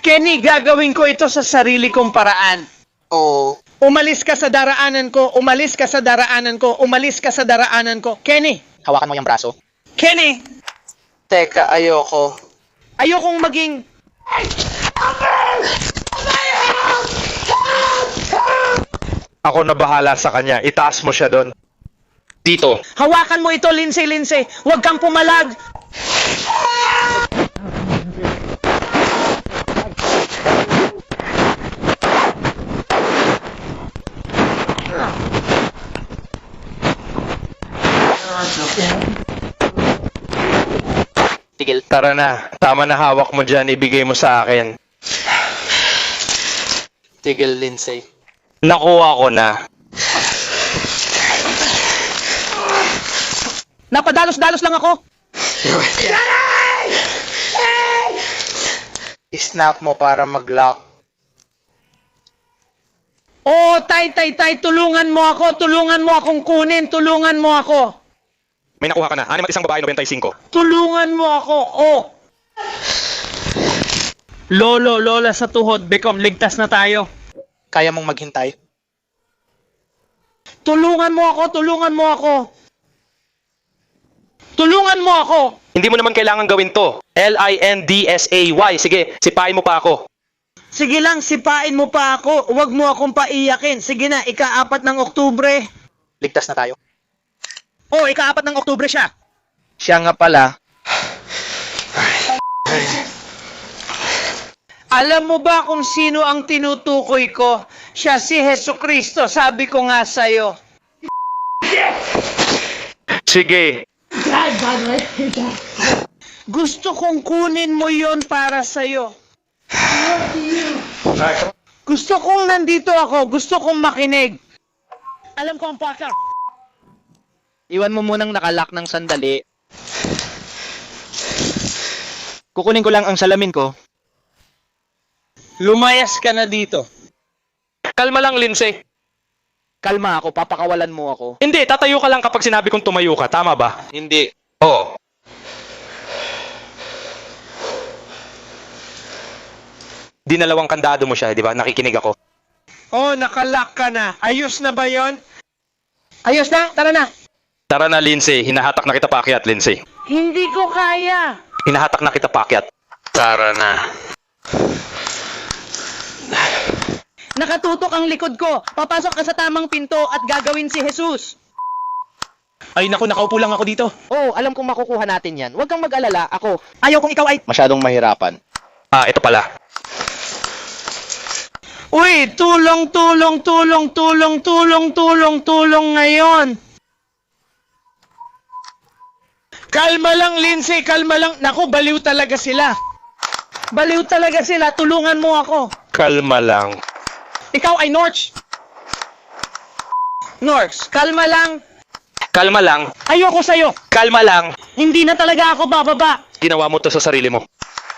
[SPEAKER 2] Kenny, gagawin ko ito sa sarili kong paraan.
[SPEAKER 14] Oo.
[SPEAKER 2] Umalis ka sa daraanan ko, umalis ka sa daraanan ko, umalis ka sa daraanan ko. Kenny!
[SPEAKER 14] Hawakan mo yung braso.
[SPEAKER 2] Kenny!
[SPEAKER 14] Teka, ayoko.
[SPEAKER 2] Ayokong maging...
[SPEAKER 5] Ako na bahala sa kanya. Itaas mo siya doon. Dito.
[SPEAKER 2] Hawakan mo ito, Lindsay. Huwag kang pumalag.
[SPEAKER 14] Tigil.
[SPEAKER 5] Tara na. Tama na hawak mo dyan. Ibigay mo sa akin.
[SPEAKER 14] Tigil, Lindsay.
[SPEAKER 5] Nakuha ko na.
[SPEAKER 2] Napadalos-dalos lang ako.
[SPEAKER 14] Snap mo para mag-lock.
[SPEAKER 2] Oh, tay, tulungan mo ako. Tulungan mo akong kunin. Tulungan mo ako.
[SPEAKER 5] May nakuha ka na. 6 at isang babae, 95.
[SPEAKER 2] Tulungan mo ako. Oh. Lolo, lola sa tuhod. Becom, ligtas na tayo.
[SPEAKER 14] Kaya mong maghintay?
[SPEAKER 2] Tulungan mo ako. Tulungan mo ako. Tulungan mo ako.
[SPEAKER 5] Hindi mo naman kailangan gawin to. Lindsay. Sige, sipain mo pa ako.
[SPEAKER 2] Sige lang, sipain mo pa ako. Huwag mo akong paiyakin. Sige na, ika-4 ng Oktubre.
[SPEAKER 14] Ligtas na tayo.
[SPEAKER 2] Oh, ika-4 ng Oktubre siya.
[SPEAKER 14] Siya nga pala.
[SPEAKER 2] Alam mo ba kung sino ang tinutukoy ko? Siya si Jesucristo. Sabi ko nga sa'yo.
[SPEAKER 5] Sige.
[SPEAKER 2] Gusto kong kunin mo yon para sa'yo. Gusto kong nandito ako. Gusto kong makinig. Alam ko ang paka.
[SPEAKER 14] Iwan mo munang nakalock ng sandali. Kukunin ko lang ang salamin ko.
[SPEAKER 2] Lumayas ka na dito.
[SPEAKER 5] Kalma lang, Lindsay.
[SPEAKER 14] Kalma ako, papakawalan mo ako.
[SPEAKER 5] Hindi, tatayo ka lang kapag sinabi kong tumayo ka. Tama ba?
[SPEAKER 14] Hindi.
[SPEAKER 5] Oo. Dinalawang kandado mo siya, di ba? Nakikinig ako.
[SPEAKER 2] Oh, nakalock ka na. Ayos na ba yon? Ayos na? Tara na.
[SPEAKER 5] Tara na, Lindsay. Hinahatak na kita paakyat, Lindsay.
[SPEAKER 2] Hindi ko kaya.
[SPEAKER 5] Hinahatak na kita paakyat. Tara na.
[SPEAKER 2] Nakatutok ang likod ko. Papasok ka sa tamang pinto at gagawin si Jesus.
[SPEAKER 5] Ay naku, nakaupo lang ako dito.
[SPEAKER 2] Oh, alam kong makukuha natin yan. Huwag kang mag-alala. Ako. Ayaw kong ikaw ay...
[SPEAKER 14] Masyadong mahirapan.
[SPEAKER 5] Ah, ito pala.
[SPEAKER 2] Uy, tulong ngayon. Kalma lang, Lindsay. Kalma lang. Naku, baliw talaga sila. Baliw talaga sila. Tulungan mo ako.
[SPEAKER 5] Kalma lang.
[SPEAKER 2] Ikaw ay Norch. Norch, kalma lang.
[SPEAKER 5] Kalma lang.
[SPEAKER 2] Ayoko sa'yo.
[SPEAKER 5] Kalma lang.
[SPEAKER 2] Hindi na talaga ako bababa.
[SPEAKER 5] Ginawa mo to sa sarili mo.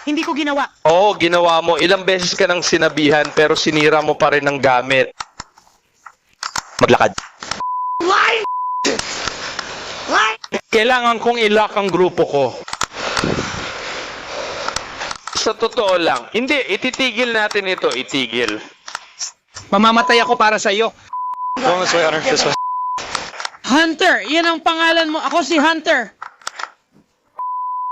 [SPEAKER 2] Hindi ko ginawa.
[SPEAKER 5] Oo, ginawa mo. Ilang beses ka nang sinabihan pero sinira mo pa rin ng gamit. Maglakad. Kailangan kong i-lock ang grupo ko. Sa totoo lang. Hindi, ititigil natin ito. Itigil.
[SPEAKER 2] Mamamatay ako para sa'yo.
[SPEAKER 5] Go this way, Honor. This way.
[SPEAKER 2] Hunter, yan ang pangalan mo. Ako si Hunter.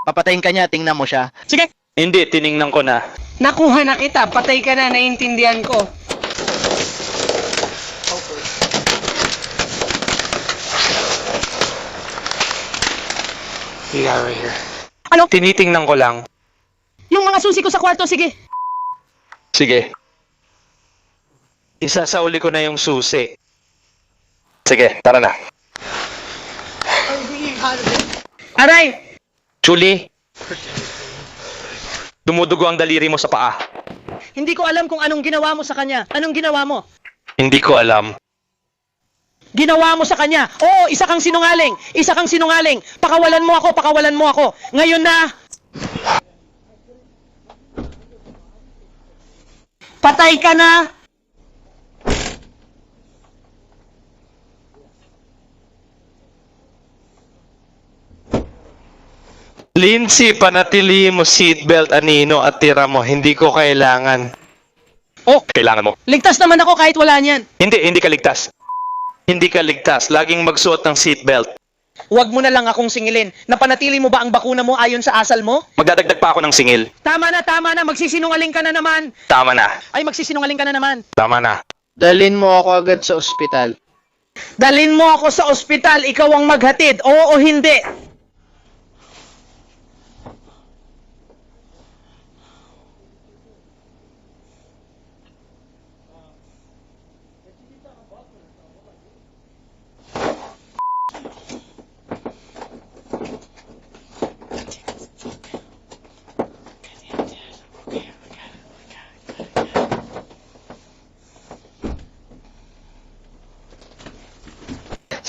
[SPEAKER 14] Papatayin ka niya, tingnan mo siya.
[SPEAKER 2] Sige.
[SPEAKER 5] Hindi, tiningnan ko na.
[SPEAKER 2] Nakuha na kita. Patay ka na. Naiintindihan ko.
[SPEAKER 5] You got right here.
[SPEAKER 2] Ano?
[SPEAKER 5] Tinitingnan ko lang.
[SPEAKER 2] Yung mga susi ko sa kwarto, sige.
[SPEAKER 5] Sige. Isasauli ko na yung susi. Sige, tara na.
[SPEAKER 2] Aray!
[SPEAKER 5] Julie, dumudugo ang daliri mo sa paa.
[SPEAKER 2] Hindi ko alam kung anong ginawa mo sa kanya. Anong ginawa mo?
[SPEAKER 5] Hindi ko alam.
[SPEAKER 2] Ginawa mo sa kanya. Oo, isa kang sinungaling. Isa kang sinungaling. Pakawalan mo ako, pakawalan mo ako. Ngayon na... Patay ka na!
[SPEAKER 5] Lindsay, panatilihin mo seatbelt, anino, at tira mo. Hindi ko kailangan.
[SPEAKER 2] Oh,
[SPEAKER 5] Kailangan mo.
[SPEAKER 2] ligtas naman ako kahit wala niyan.
[SPEAKER 5] Hindi ka ligtas. Hindi ka ligtas. Laging magsuot ng seatbelt.
[SPEAKER 2] Huwag mo na lang akong singilin. Napanatili mo ba ang bakuna mo ayon sa asal mo?
[SPEAKER 5] Magdadagdag pa ako ng singil.
[SPEAKER 2] Tama na, magsisinungaling ka na naman.
[SPEAKER 5] Tama na.
[SPEAKER 2] Ay, magsisinungaling ka na naman.
[SPEAKER 5] Tama na.
[SPEAKER 14] Dalhin mo ako agad sa ospital.
[SPEAKER 2] Dalhin mo ako sa ospital, ikaw ang maghatid, oo o hindi.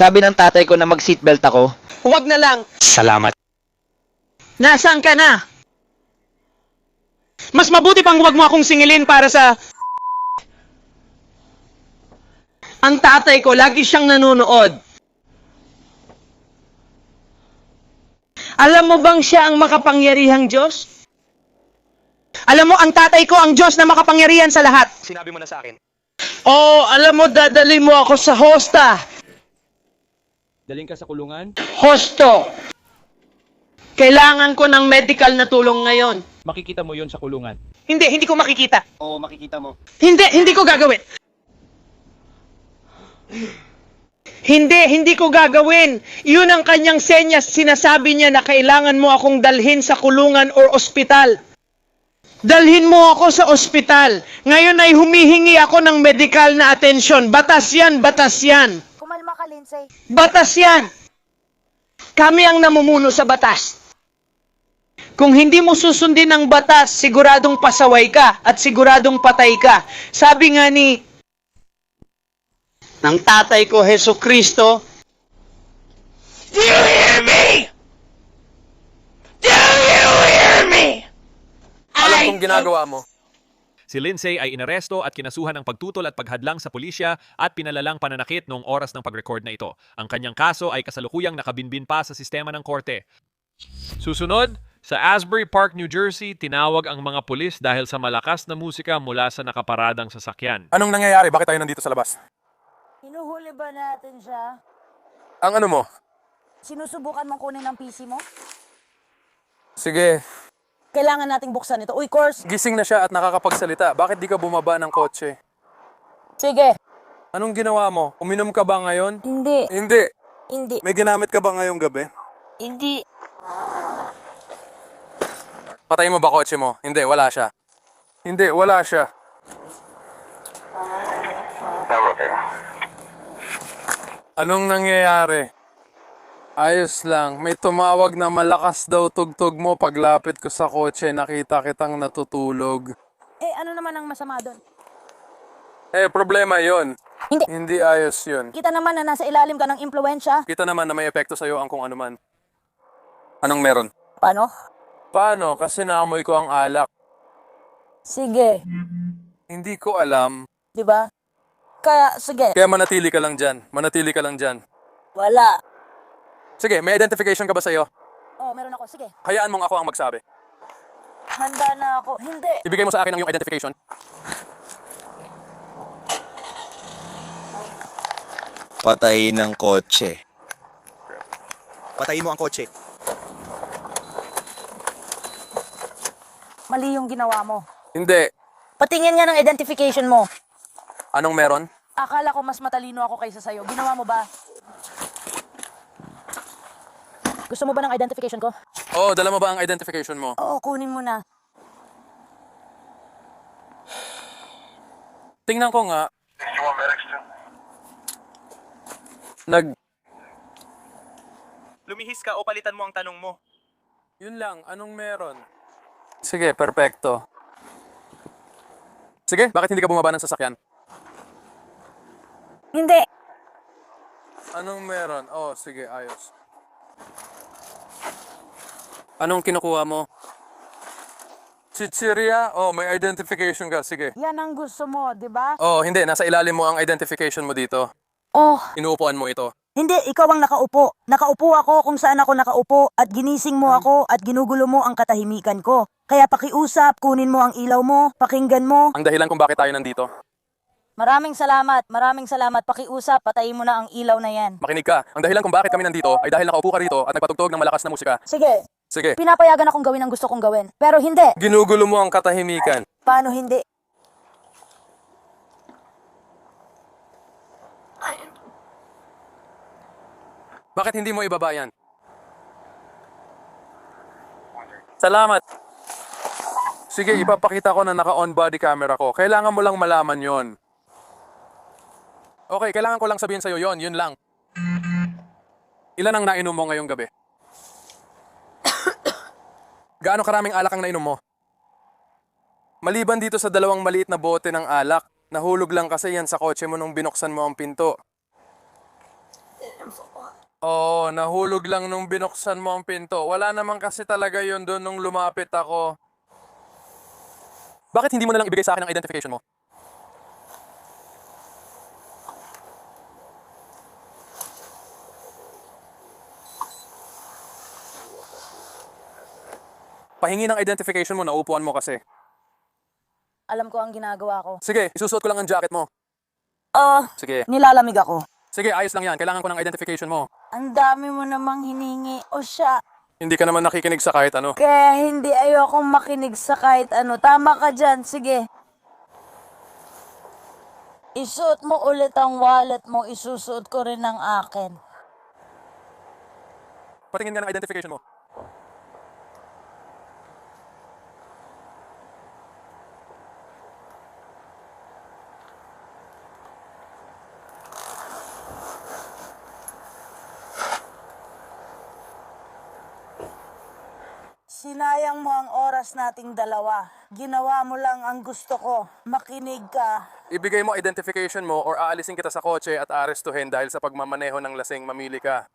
[SPEAKER 14] Sabi ng tatay ko na mag-seatbelt ako.
[SPEAKER 2] Huwag na lang.
[SPEAKER 5] Salamat.
[SPEAKER 2] Nasaan ka na? Mas mabuti pang huwag mo akong singilin para sa... Ang tatay ko, lagi siyang nanonood. Alam mo bang siya ang makapangyarihang Diyos? Alam mo, ang tatay ko ang Diyos na makapangyarihan sa lahat.
[SPEAKER 5] Sinabi mo na sa akin.
[SPEAKER 2] Oh, alam mo, dadali mo ako sa hosta.
[SPEAKER 4] Daling ka sa kulungan?
[SPEAKER 2] Hosto. Kailangan ko ng medical na tulong ngayon.
[SPEAKER 4] Makikita mo yon sa kulungan.
[SPEAKER 2] Hindi ko makikita.
[SPEAKER 14] Oo, makikita mo.
[SPEAKER 2] Hindi ko gagawin. Hindi ko gagawin. Yun ang kanyang senyas. Sinasabi niya na kailangan mo akong dalhin sa kulungan or ospital. Dalhin mo ako sa ospital. Ngayon ay humihingi ako ng medical na atensyon. Batas yan, batas yan.
[SPEAKER 3] Kumalma ka, Lindsay.
[SPEAKER 2] Batas yan. Kami ang namumuno sa batas. Kung hindi mo susundin ang batas, siguradong pasaway ka at siguradong patay ka. Sabi nga ni ng tatay ko, Hesus Kristo, do you hear me? Do you hear me?
[SPEAKER 10] Alam kong ginagawa mo.
[SPEAKER 4] Si Lindsay ay inaresto at kinasuhan ng pagtutol at paghadlang sa pulisya at pinalalang pananakit noong oras ng pag-record na ito. Ang kanyang kaso ay kasalukuyang nakabinbin pa sa sistema ng korte. Susunod, sa Asbury Park, New Jersey, tinawag ang mga pulis dahil sa malakas na musika mula sa nakaparadang sasakyan.
[SPEAKER 10] Anong nangyayari? Bakit tayo nandito sa labas?
[SPEAKER 3] Hinuhuli ba natin siya?
[SPEAKER 10] Ang ano mo?
[SPEAKER 3] Sinusubukan mong kunin ang PC mo?
[SPEAKER 10] Sige,
[SPEAKER 3] Kailangan nating buksan ito. Uy, course!
[SPEAKER 10] gising na siya at nakakapagsalita. Bakit di ka bumaba ng kotse?
[SPEAKER 3] Sige.
[SPEAKER 10] Anong ginawa mo? Uminom ka ba ngayon?
[SPEAKER 3] Hindi.
[SPEAKER 10] Hindi.
[SPEAKER 3] Hindi.
[SPEAKER 10] May ginamit ka ba ngayong gabi?
[SPEAKER 3] Hindi.
[SPEAKER 10] Patay mo ba kotse mo? Hindi, wala siya. Hindi, wala siya. Anong nangyayari?
[SPEAKER 11] Ayos lang. May tumawag na malakas daw tugtog mo. Paglapit ko sa kotse, nakita kitang natutulog.
[SPEAKER 8] Eh, ano naman ang masama doon?
[SPEAKER 11] Problema yon.
[SPEAKER 8] Hindi.
[SPEAKER 11] Hindi ayos yun.
[SPEAKER 8] Kita naman na nasa ilalim ka ng impluensya.
[SPEAKER 11] Kita naman na may epekto sa'yo ang kung ano man. Anong meron?
[SPEAKER 8] Paano?
[SPEAKER 11] Paano? Kasi naamoy ko ang alak.
[SPEAKER 8] Sige.
[SPEAKER 11] Hindi ko alam.
[SPEAKER 8] Di ba? Kaya, sige.
[SPEAKER 11] Kaya manatili ka lang dyan. Manatili ka lang dyan.
[SPEAKER 8] Wala.
[SPEAKER 11] Sige, may identification ka ba sa'yo?
[SPEAKER 8] Oh, meron ako. Sige.
[SPEAKER 11] Hayaan mong ako ang magsabi.
[SPEAKER 8] Handa na ako. Hindi.
[SPEAKER 11] Ibigay mo sa akin ang iyong identification.
[SPEAKER 10] Patayin ng kotse. Patayin mo ang kotse.
[SPEAKER 8] Mali yung ginawa mo.
[SPEAKER 11] Hindi.
[SPEAKER 8] Patingin nga ng identification mo.
[SPEAKER 11] Anong meron?
[SPEAKER 8] Akala ko mas matalino ako kaysa sa'yo. Ginawa mo ba? Gusto mo ba ng identification ko?
[SPEAKER 11] Oo, dala mo ba ang identification mo?
[SPEAKER 8] Oo, kunin mo na.
[SPEAKER 11] Tingnan ko nga.
[SPEAKER 5] Lumihis ka o palitan mo ang tanong mo.
[SPEAKER 11] Yun lang, anong meron? Sige, perfecto. Sige, bakit hindi ka bumaba ng sasakyan?
[SPEAKER 8] Hindi.
[SPEAKER 11] Anong meron? Oh, sige, ayos. Anong kinukuha mo? Chichirya? Oh, may identification ka. Sige.
[SPEAKER 8] Yan ang gusto mo, di ba?
[SPEAKER 11] Oh, hindi. Nasa ilalim mo ang identification mo dito.
[SPEAKER 8] Oh,
[SPEAKER 11] Inuupuan mo ito.
[SPEAKER 8] hindi. Ikaw ang nakaupo. Nakaupo ako kung saan ako nakaupo at ginising mo ako at ginugulo mo ang katahimikan ko. Kaya pakiusap, kunin mo ang ilaw mo, pakinggan mo.
[SPEAKER 11] Ang dahilan kung bakit tayo nandito.
[SPEAKER 8] Maraming salamat, pakiusap, patayin mo na ang ilaw na yan.
[SPEAKER 11] Makinig ka. Ang dahilan kung bakit kami nandito ay dahil nakaupo ka rito at nagpatugtog ng malakas na musika.
[SPEAKER 8] Sige,
[SPEAKER 11] Sige.
[SPEAKER 8] pinapayagan akong gawin ang gusto kong gawin. Pero hindi.
[SPEAKER 11] Ginugulo mo ang katahimikan.
[SPEAKER 8] Paano hindi?
[SPEAKER 11] Bakit hindi mo ibaba yan? Salamat. Sige, ipapakita ko na naka-on body camera ko. Kailangan mo lang malaman yon. Okay, kailangan ko lang sabihin sa'yo yon. Yun lang. Ilan ang nainom mo ngayong gabi? Gaano karaming alak ang nainom mo? Maliban dito sa 2 maliit na bote ng alak, nahulog lang kasi yan sa kotse mo nung binuksan mo ang pinto. Oo, nahulog lang nung binuksan mo ang pinto. Wala naman kasi talaga yun doon nung lumapit ako. Bakit hindi mo na lang ibigay sa akin ang identification mo? Pahingi ng identification mo, naupuan mo kasi.
[SPEAKER 8] Alam ko ang ginagawa ko.
[SPEAKER 11] Sige, isusuot ko lang ang jacket mo. Sige.
[SPEAKER 8] Nilalamig ako.
[SPEAKER 11] Sige, ayos lang yan. Kailangan ko ng identification mo.
[SPEAKER 8] Ang dami mo namang hiningi. O siya,
[SPEAKER 11] Hindi ka naman nakikinig sa kahit ano.
[SPEAKER 8] kaya hindi ayokong makinig sa kahit ano. Tama ka dyan, sige. Isuot mo ulit ang wallet mo, isusuot ko rin ang akin.
[SPEAKER 11] Patingin nga ng identification mo.
[SPEAKER 8] Sinayang mo ang oras nating dalawa. Ginawa mo lang ang gusto ko. Makinig ka.
[SPEAKER 11] Ibigay mo identification mo or aalisin kita sa kotse at aarestuhin dahil sa pagmamaneho ng lasing, mamili ka.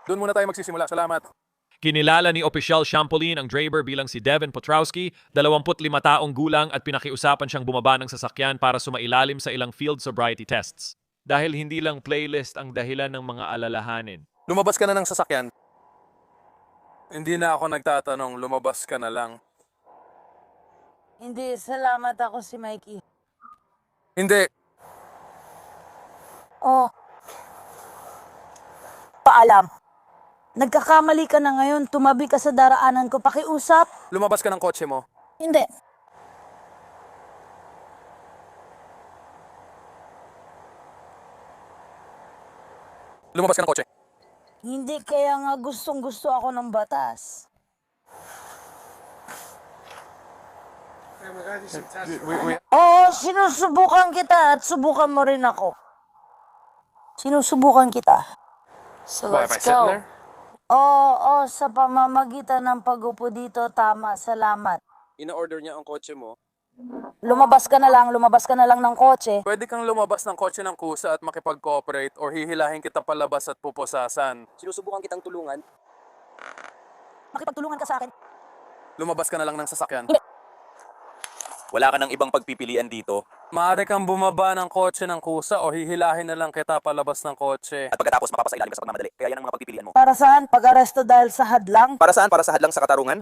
[SPEAKER 11] Doon muna tayo magsisimula. Salamat.
[SPEAKER 4] Kinilala ni Opisyal Champolin ang driver bilang si Devin Potrowski, 25 taong gulang at pinakiusapan siyang bumaba ng sasakyan para sumailalim sa ilang field sobriety tests. Dahil hindi lang playlist ang dahilan ng mga alalahanin.
[SPEAKER 11] Lumabas ka na ng sasakyan. Hindi na ako nagtatanong, lumabas ka na lang.
[SPEAKER 8] Hindi, salamat ako si Mikey.
[SPEAKER 11] Hindi.
[SPEAKER 8] Oh. Paalam. Nagkakamali ka na ngayon, tumabi ka sa daraanan ko, pakiusap.
[SPEAKER 11] Lumabas ka ng kotse mo.
[SPEAKER 8] Hindi.
[SPEAKER 11] Lumabas ka ng kotse.
[SPEAKER 8] Hindi, kaya nga gustong-gusto ako ng batas. Oo, sinusubukan kita at subukan mo rin ako. Sinusubukan kita.
[SPEAKER 15] So let's go. Oo, sa pamamagitan ng pag-upo dito, tama, salamat.
[SPEAKER 11] Ina-order niya ang kotse mo.
[SPEAKER 15] Lumabas ka na lang ng kotse.
[SPEAKER 11] Pwede kang lumabas ng kotse ng kusa at makipag-cooperate or hihilahin kita palabas at pupusasan.
[SPEAKER 14] Sinusubukan kitang tulungan.
[SPEAKER 15] Makipagtulungan ka sa akin.
[SPEAKER 11] Lumabas ka na lang ng sasakyan.
[SPEAKER 5] Wala ka ng ibang pagpipilian dito.
[SPEAKER 11] Maaari kang bumaba ng kotse ng kusa o hihilahin na lang kita palabas ng kotse.
[SPEAKER 5] At pagkatapos mapapasailalim ka sa pagmamadali. Kaya yan ang mga pagpipilian mo.
[SPEAKER 15] Para saan? Pag-aresto dahil sa hadlang?
[SPEAKER 5] Para saan? Para sa hadlang sa katarungan?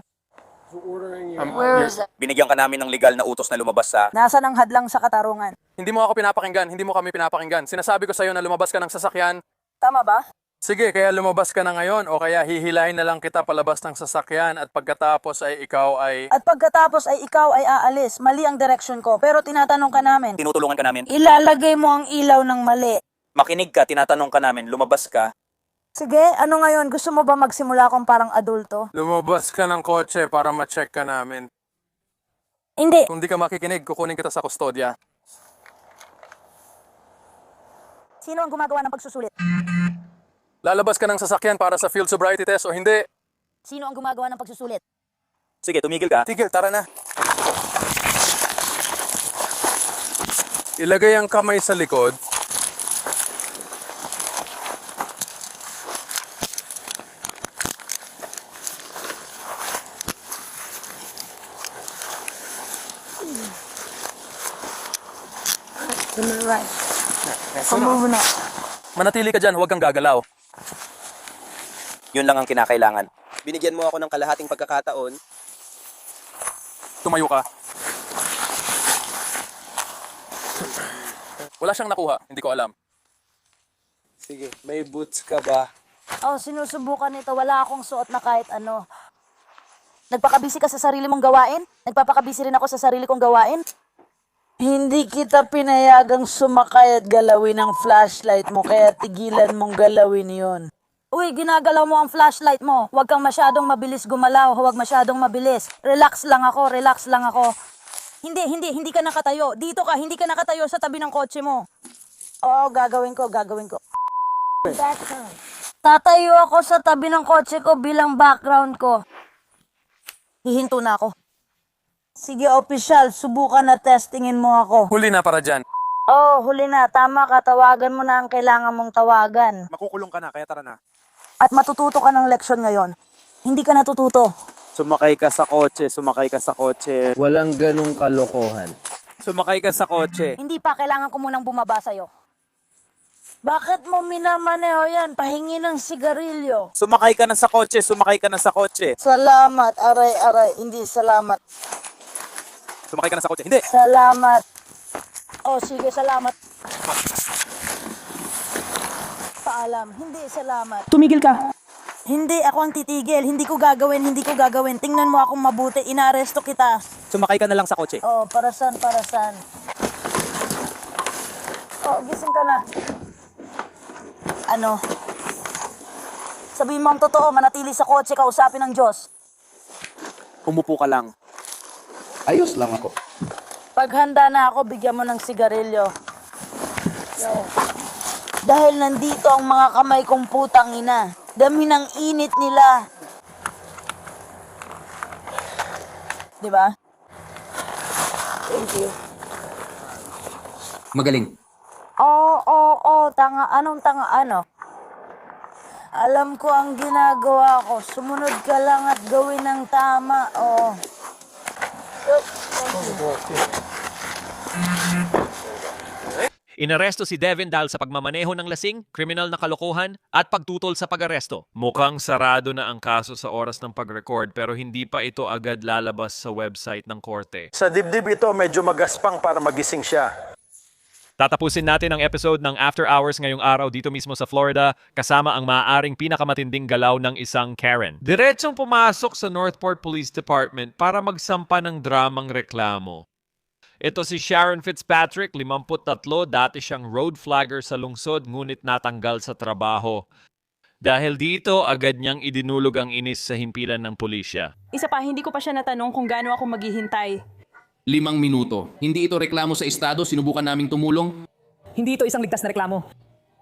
[SPEAKER 15] Where is it?
[SPEAKER 5] Binigyan ka namin ng legal na utos na lumabas sa...
[SPEAKER 15] Nasaan ang hadlang sa katarungan?
[SPEAKER 11] Hindi mo ako pinapakinggan, hindi mo kami pinapakinggan. Sinasabi ko sa'yo na lumabas ka ng sasakyan.
[SPEAKER 15] Tama ba?
[SPEAKER 11] Sige, kaya lumabas ka na ngayon o kaya hihilahin na lang kita palabas ng sasakyan at pagkatapos ay ikaw ay...
[SPEAKER 15] At pagkatapos ay ikaw ay aalis. Mali ang direksyon ko. Pero tinatanong ka namin.
[SPEAKER 5] Tinutulungan ka namin.
[SPEAKER 15] Ilalagay mo ang ilaw ng mali.
[SPEAKER 5] Makinig ka, tinatanong ka namin, lumabas ka.
[SPEAKER 15] Sige, ano ngayon? Gusto mo ba magsimula akong parang adulto?
[SPEAKER 11] Lumabas ka ng kotse para ma-check ka namin.
[SPEAKER 15] Hindi.
[SPEAKER 11] Kung di ka makikinig, kukunin kita sa kustodya.
[SPEAKER 15] Sino ang gumagawa ng pagsusulit?
[SPEAKER 11] Lalabas ka ng sasakyan para sa field sobriety test o hindi?
[SPEAKER 15] Sino ang gumagawa ng pagsusulit?
[SPEAKER 5] Sige, tumigil ka.
[SPEAKER 11] Tigil, tara na. Ilagay ang kamay sa likod.
[SPEAKER 15] Right. Moving on.
[SPEAKER 11] Manatili ka dyan, huwag kang gagalaw.
[SPEAKER 5] Yun lang ang kinakailangan. Binigyan mo ako ng kalahating pagkakataon.
[SPEAKER 11] Tumayo ka. Wala siyang nakuha, hindi ko alam.
[SPEAKER 13] Sige, may boots ka ba?
[SPEAKER 15] Oh, sinusubukan ito. Wala akong suot na kahit ano. Nagpakabisi ka sa sarili mong gawain? Nagpapakabisi rin ako sa sarili kong gawain? Hindi kita pinayagang sumakay at galawin ang flashlight mo, kaya tigilan mong galawin yon. Uy, ginagalaw mo ang flashlight mo. Huwag kang masyadong mabilis gumalaw. Huwag masyadong mabilis. Relax lang ako. Hindi ka nakatayo. Dito ka, hindi ka nakatayo sa tabi ng kotse mo. Oo, gagawin ko. Tatayo ako sa tabi ng kotse ko bilang background ko. Hihinto na ako. Sige, opisyal, subukan na testingin mo ako.
[SPEAKER 11] Huli na para dyan.
[SPEAKER 15] Oh, huli na. Tama ka, tawagan mo na ang kailangan mong tawagan.
[SPEAKER 10] Makukulong ka na, kaya tara na.
[SPEAKER 15] At matututo ka ng leksyon ngayon. Hindi ka natututo.
[SPEAKER 13] Sumakay ka sa kotse. Walang ganong kalokohan.
[SPEAKER 10] Sumakay ka sa kotse.
[SPEAKER 15] Hindi pa, kailangan ko munang bumaba sa'yo. Bakit mo minamaneho yan? Pahingi ng sigarilyo.
[SPEAKER 10] Sumakay ka na sa kotse.
[SPEAKER 15] Salamat, aray. Hindi, salamat.
[SPEAKER 10] Sumakay ka na sa kotse. Hindi!
[SPEAKER 15] Salamat. Oh, sige, salamat. Paalam. Hindi, salamat.
[SPEAKER 2] Tumigil ka.
[SPEAKER 15] Hindi, ako ang titigil. Hindi ko gagawin. Tingnan mo akong mabuti. Inaaresto kita.
[SPEAKER 10] Sumakay ka na lang sa kotse.
[SPEAKER 15] Oh, para saan? Oh, gising ka na. Ano? Sabihin mo ang totoo, manatili sa kotse, kausapin ng Diyos.
[SPEAKER 10] Umupo ka lang.
[SPEAKER 13] Ayos lang ako.
[SPEAKER 15] Pag handa na ako, bigyan mo ng sigarilyo. Dahil nandito ang mga kamay kong putang ina. Dami ng init nila. Diba? Thank you.
[SPEAKER 5] Magaling.
[SPEAKER 15] Tanga. Anong tanga ano? Alam ko ang ginagawa ko. Sumunod ka lang at gawin ng tama. Oo.
[SPEAKER 4] Inaresto si Devin dahil sa pagmamaneho ng lasing, kriminal na kalokohan, at pagtutol sa pag-aresto. Mukhang sarado na ang kaso sa oras ng pag-record pero hindi pa ito agad lalabas sa website ng korte.
[SPEAKER 11] Sa dibdib ito, medyo magaspang para magising siya.
[SPEAKER 4] Tatapusin natin ang episode ng After Hours ngayong araw dito mismo sa Florida kasama ang maaaring pinakamatinding galaw ng isang Karen. Diretsong pumasok sa Northport Police Department para magsampa ng dramang reklamo. Ito si Sharon Fitzpatrick, 53, dati siyang road flagger sa lungsod ngunit natanggal sa trabaho. Dahil dito, agad niyang idinulog ang inis sa himpilan ng pulisya.
[SPEAKER 8] Isa pa, hindi ko pa siya natanong kung gaano ako maghihintay.
[SPEAKER 5] 5 minuto. Hindi ito reklamo sa estado, sinubukan naming tumulong.
[SPEAKER 2] Hindi ito isang ligtas na reklamo.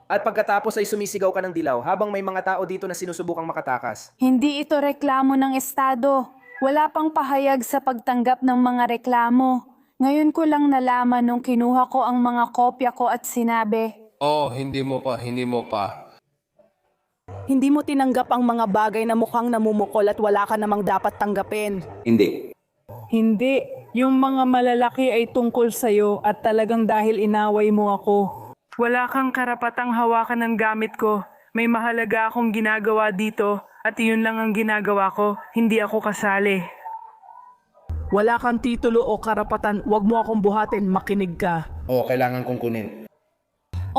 [SPEAKER 13] At pagkatapos ay sumisigaw ka ng dilaw habang may mga tao dito na sinusubukang makatakas.
[SPEAKER 6] Hindi ito reklamo ng Estado. Wala pang pahayag sa pagtanggap ng mga reklamo. Ngayon ko lang nalaman nung kinuha ko ang mga kopya ko at sinabi,
[SPEAKER 13] Oh, hindi mo pa.
[SPEAKER 8] Hindi mo tinanggap ang mga bagay na mukhang namumukol at wala ka namang dapat tanggapin.
[SPEAKER 13] Hindi.
[SPEAKER 2] Hindi. Yung mga malalaki ay tungkol sa'yo at talagang dahil inaway mo ako. Wala kang karapatang hawakan ng gamit ko. May mahalaga akong ginagawa dito at iyon lang ang ginagawa ko. Hindi ako kasali.
[SPEAKER 11] Wala kang titulo o karapatan, wag mo akong buhatin, makinig ka.
[SPEAKER 13] Oo, kailangan kong kunin.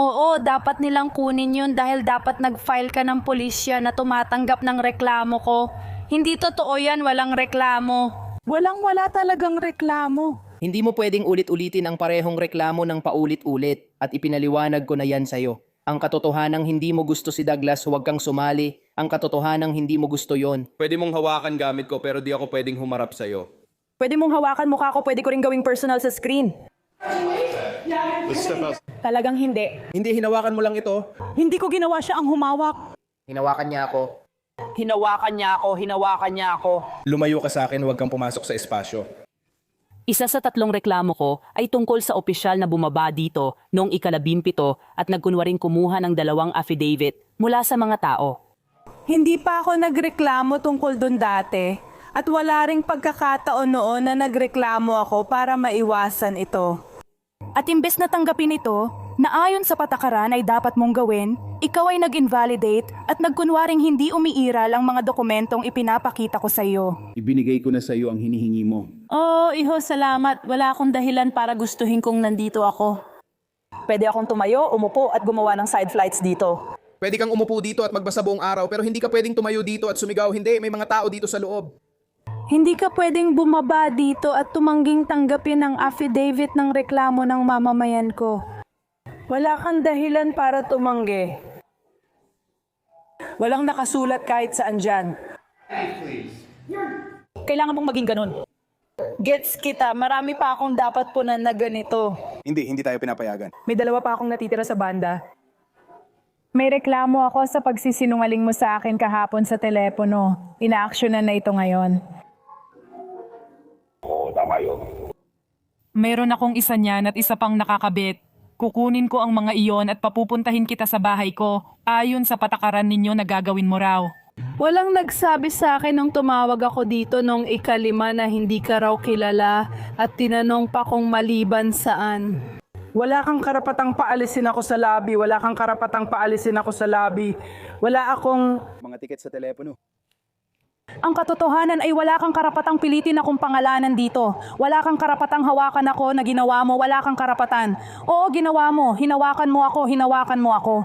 [SPEAKER 3] Oo, dapat nilang kunin yun dahil dapat nag-file ka ng pulisya na tumatanggap ng reklamo ko. Hindi totoo yan, walang reklamo.
[SPEAKER 2] Wala talagang reklamo.
[SPEAKER 5] Hindi mo pwedeng ulit-ulitin ang parehong reklamo ng paulit-ulit at ipinaliwanag ko na yan sa'yo. Ang katotohanang hindi mo gusto si Douglas, huwag kang sumali. Ang katotohanang hindi mo gusto yon.
[SPEAKER 13] Pwede mong hawakan gamit ko pero di ako pwedeng humarap sa'yo.
[SPEAKER 8] Pwede mong hawakan mukha ko, pwede ko rin gawing personal sa screen. Talagang hindi.
[SPEAKER 13] Hindi, hinawakan mo lang ito.
[SPEAKER 2] Hindi ko ginawa siya ang humawak.
[SPEAKER 5] Hinawakan niya ako.
[SPEAKER 2] Hinawakan niya ako.
[SPEAKER 13] Lumayo ka sa akin, huwag kang pumasok sa espasyo.
[SPEAKER 8] Isa sa 3 reklamo ko ay tungkol sa opisyal na bumaba dito noong ika-17 at nagkunwaring kumuha ng 2 affidavit mula sa mga tao.
[SPEAKER 2] Hindi pa ako nagreklamo tungkol doon dati. At wala ring pagkakataon noon na nagreklamo ako para maiwasan ito.
[SPEAKER 8] At imbes na tanggapin ito, na ayon sa patakaran ay dapat mong gawin, ikaw ay nag-invalidate at nagkunwaring hindi umiiral ang mga dokumentong ipinapakita ko sa iyo.
[SPEAKER 10] Ibinigay ko na sa iyo ang hinihingi mo.
[SPEAKER 2] Oh, iho, salamat. Wala akong dahilan para gustuhin kong nandito ako.
[SPEAKER 8] Pwede akong tumayo, umupo at gumawa ng side flights dito.
[SPEAKER 13] Pwede kang umupo dito at magbasa buong araw pero hindi ka pwedeng tumayo dito at sumigaw. Hindi, may mga tao dito sa loob.
[SPEAKER 2] Hindi ka pwedeng bumaba dito at tumangging tanggapin ang affidavit ng reklamo ng mamamayan ko. Wala kang dahilan para tumanggi. Walang nakasulat kahit saan dyan.
[SPEAKER 8] Kailangan mong maging ganun.
[SPEAKER 2] Gets kita, marami pa akong dapat punan na ganito.
[SPEAKER 10] Hindi tayo pinapayagan.
[SPEAKER 2] May 2 pa akong natitira sa banda. May reklamo ako sa pagsisinungaling mo sa akin kahapon sa telepono. Ina-actionan na ito ngayon.
[SPEAKER 7] Meron akong isa niyan at isa pang nakakabit. Kukunin ko ang mga iyon at papupuntahin kita sa bahay ko. Ayon sa patakaran ninyo na gagawin mo raw.
[SPEAKER 2] Walang nagsabi sa akin nung tumawag ako dito nung ika-5 na hindi ka raw kilala at tinanong pa kung maliban saan. Wala kang karapatang paalisin ako sa lobby. Wala kang karapatang paalisin ako sa lobby. Wala akong...
[SPEAKER 10] Mga tiket sa telepono.
[SPEAKER 8] Ang katotohanan ay wala kang karapatang pilitin akong pangalanan dito. Wala kang karapatang hawakan ako na ginawa mo. Wala kang karapatan. Oo, ginawa mo. Hinawakan mo ako.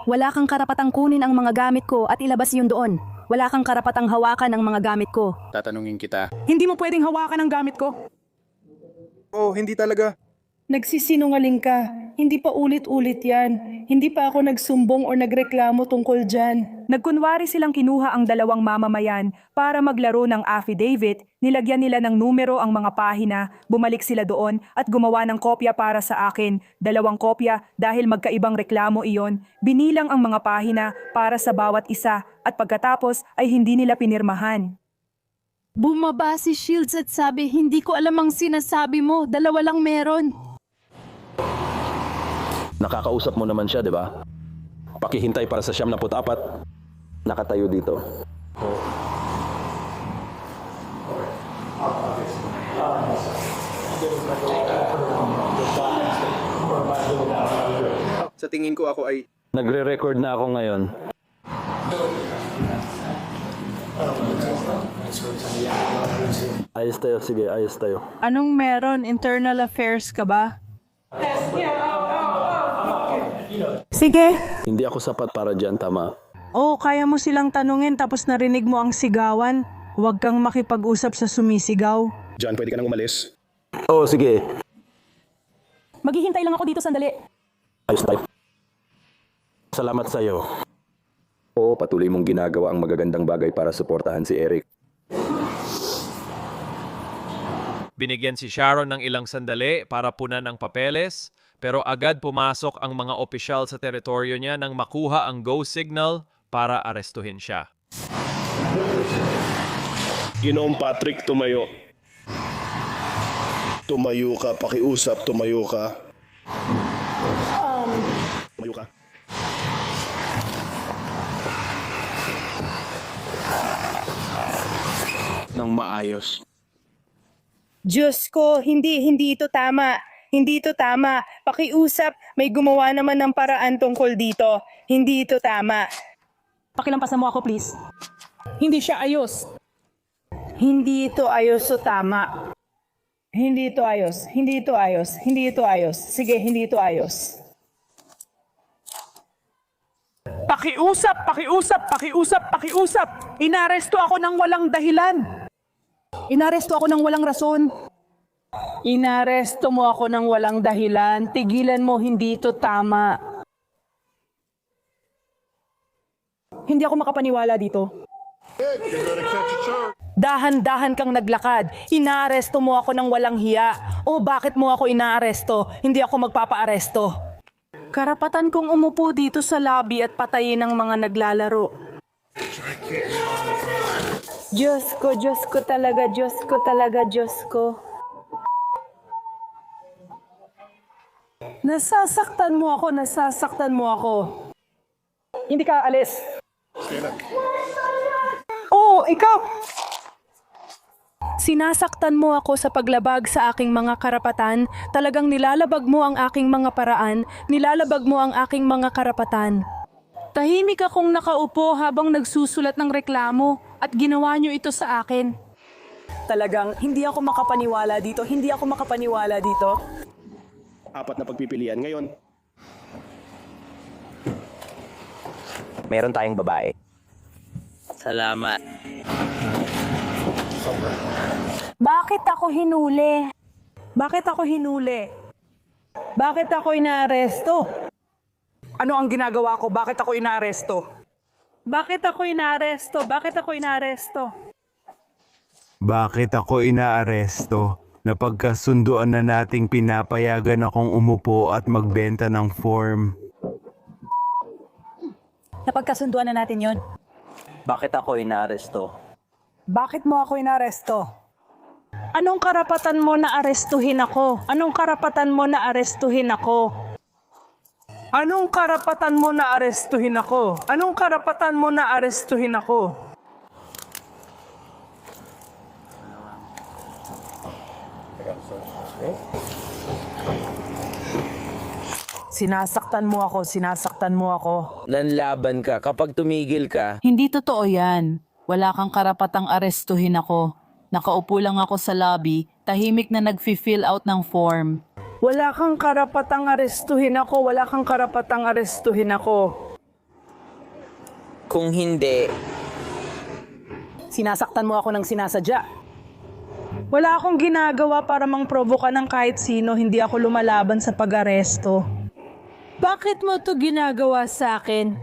[SPEAKER 8] Wala kang karapatang kunin ang mga gamit ko at ilabas yun doon. Wala kang karapatang hawakan ang mga gamit ko.
[SPEAKER 10] Tatanungin kita.
[SPEAKER 2] Hindi mo pwedeng hawakan ang gamit ko.
[SPEAKER 10] Oh, hindi talaga.
[SPEAKER 2] Nagsisinungaling ka. Hindi pa ulit-ulit yan. Hindi pa ako nagsumbong o nagreklamo tungkol dyan.
[SPEAKER 8] Nagkunwari silang kinuha ang 2 mamamayan para maglaro ng affidavit, nilagyan nila ng numero ang mga pahina, bumalik sila doon at gumawa ng kopya para sa akin. 2 kopya dahil magkaibang reklamo iyon. Binilang ang mga pahina para sa bawat isa at pagkatapos ay hindi nila pinirmahan.
[SPEAKER 2] Bumaba si Shields at sabi, hindi ko alam ang sinasabi mo. 2 lang meron.
[SPEAKER 1] Nakakausap mo naman siya, di ba? Pakihintay para sa 74. Nakatayo dito.
[SPEAKER 13] Sa tingin ko ako ay...
[SPEAKER 1] Nagre-record na ako ngayon. Ayos tayo, sige, ayos tayo.
[SPEAKER 2] Anong meron? Internal affairs ka ba? Sige.
[SPEAKER 1] Hindi ako sapat para dyan, tama?
[SPEAKER 2] Oo, kaya mo silang tanungin tapos narinig mo ang sigawan. Huwag kang makipag-usap sa sumisigaw.
[SPEAKER 10] John, pwede ka nang umalis?
[SPEAKER 1] Oo, sige.
[SPEAKER 8] Maghihintay lang ako dito sandali.
[SPEAKER 1] Ayos tayo. Salamat sa'yo. Oo, patuloy mong ginagawa ang magagandang bagay para suportahan si Eric.
[SPEAKER 4] Binigyan si Sharon ng ilang sandali para punan ang papeles, pero agad pumasok ang mga opisyal sa teritoryo niya nang makuha ang go signal para arestuhin siya.
[SPEAKER 16] Ginoong Patrick, tumayo. Tumayo ka, pakiusap, tumayo ka. Tumayo ka. Nang maayos.
[SPEAKER 6] Diyos ko, hindi ito tama. Hindi ito tama. Pakiusap, may gumawa naman ng paraan tungkol dito. Hindi ito tama.
[SPEAKER 7] Pakilampasan mo ako, please. Hindi siya ayos.
[SPEAKER 6] Hindi ito ayos o tama. Hindi ito ayos. Hindi ito ayos. Hindi ito ayos. Sige, hindi ito ayos.
[SPEAKER 2] Pakiusap, pakiusap, pakiusap, pakiusap. Inaresto ako ng walang dahilan. Inaresto ako ng walang rason. Inaresto mo ako ng walang dahilan. Tigilan mo, hindi ito tama. Hindi ako makapaniwala dito. Dahan-dahan kang naglakad. Inaaresto mo ako ng walang hiya. O bakit mo ako inaaresto? Hindi ako magpapaaresto. Karapatan kong umupo dito sa lobby at patayin ang mga naglalaro.
[SPEAKER 6] Diyos ko talaga, Diyos ko talaga, Diyos ko.
[SPEAKER 2] Nasasaktan mo ako, nasasaktan mo ako. Hindi ka alis. Oo, ikaw! Sinasaktan mo ako sa paglabag sa aking mga karapatan, talagang nilalabag mo ang aking mga paraan, nilalabag mo ang aking mga karapatan. Tahimik akong nakaupo habang nagsusulat ng reklamo at ginawa niyo ito sa akin. Talagang hindi ako makapaniwala dito, hindi ako makapaniwala dito.
[SPEAKER 16] 4 na pagpipilian ngayon.
[SPEAKER 5] Meron tayong babae.
[SPEAKER 15] Salamat.
[SPEAKER 2] Bakit ako hinuli? Bakit ako hinuli? Bakit ako inaaresto? Ano ang ginagawa ko? Bakit ako inaaresto? Bakit ako inaaresto? Bakit ako inaaresto?
[SPEAKER 17] Bakit ako inaaresto? Napagkasunduan na nating pinapayagan akong umupo at magbenta ng form.
[SPEAKER 15] Napagkasunduan na natin yon.
[SPEAKER 5] Bakit ako inaaresto?
[SPEAKER 2] Bakit mo ako inaresto? Anong karapatan mo na arestuhin ako? Anong karapatan mo na arestuhin ako? Anong karapatan mo na arestuhin ako? Anong karapatan mo na arestuhin ako? Sinasaktan mo ako, sinasaktan mo ako.
[SPEAKER 15] Nanlaban ka kapag tumigil ka.
[SPEAKER 7] Hindi totoo yan. Wala kang karapatang arestuhin ako. Nakaupo lang ako sa lobby, tahimik na nag-fill out ng form.
[SPEAKER 2] Wala kang karapatang arestuhin ako, wala kang karapatang arestuhin ako.
[SPEAKER 15] Kung hindi,
[SPEAKER 2] Sinasaktan mo ako ng sinasadya. Wala akong ginagawa para mangprovoka ng kahit sino, hindi ako lumalaban sa pag-aresto. Bakit mo to ginagawa sa akin?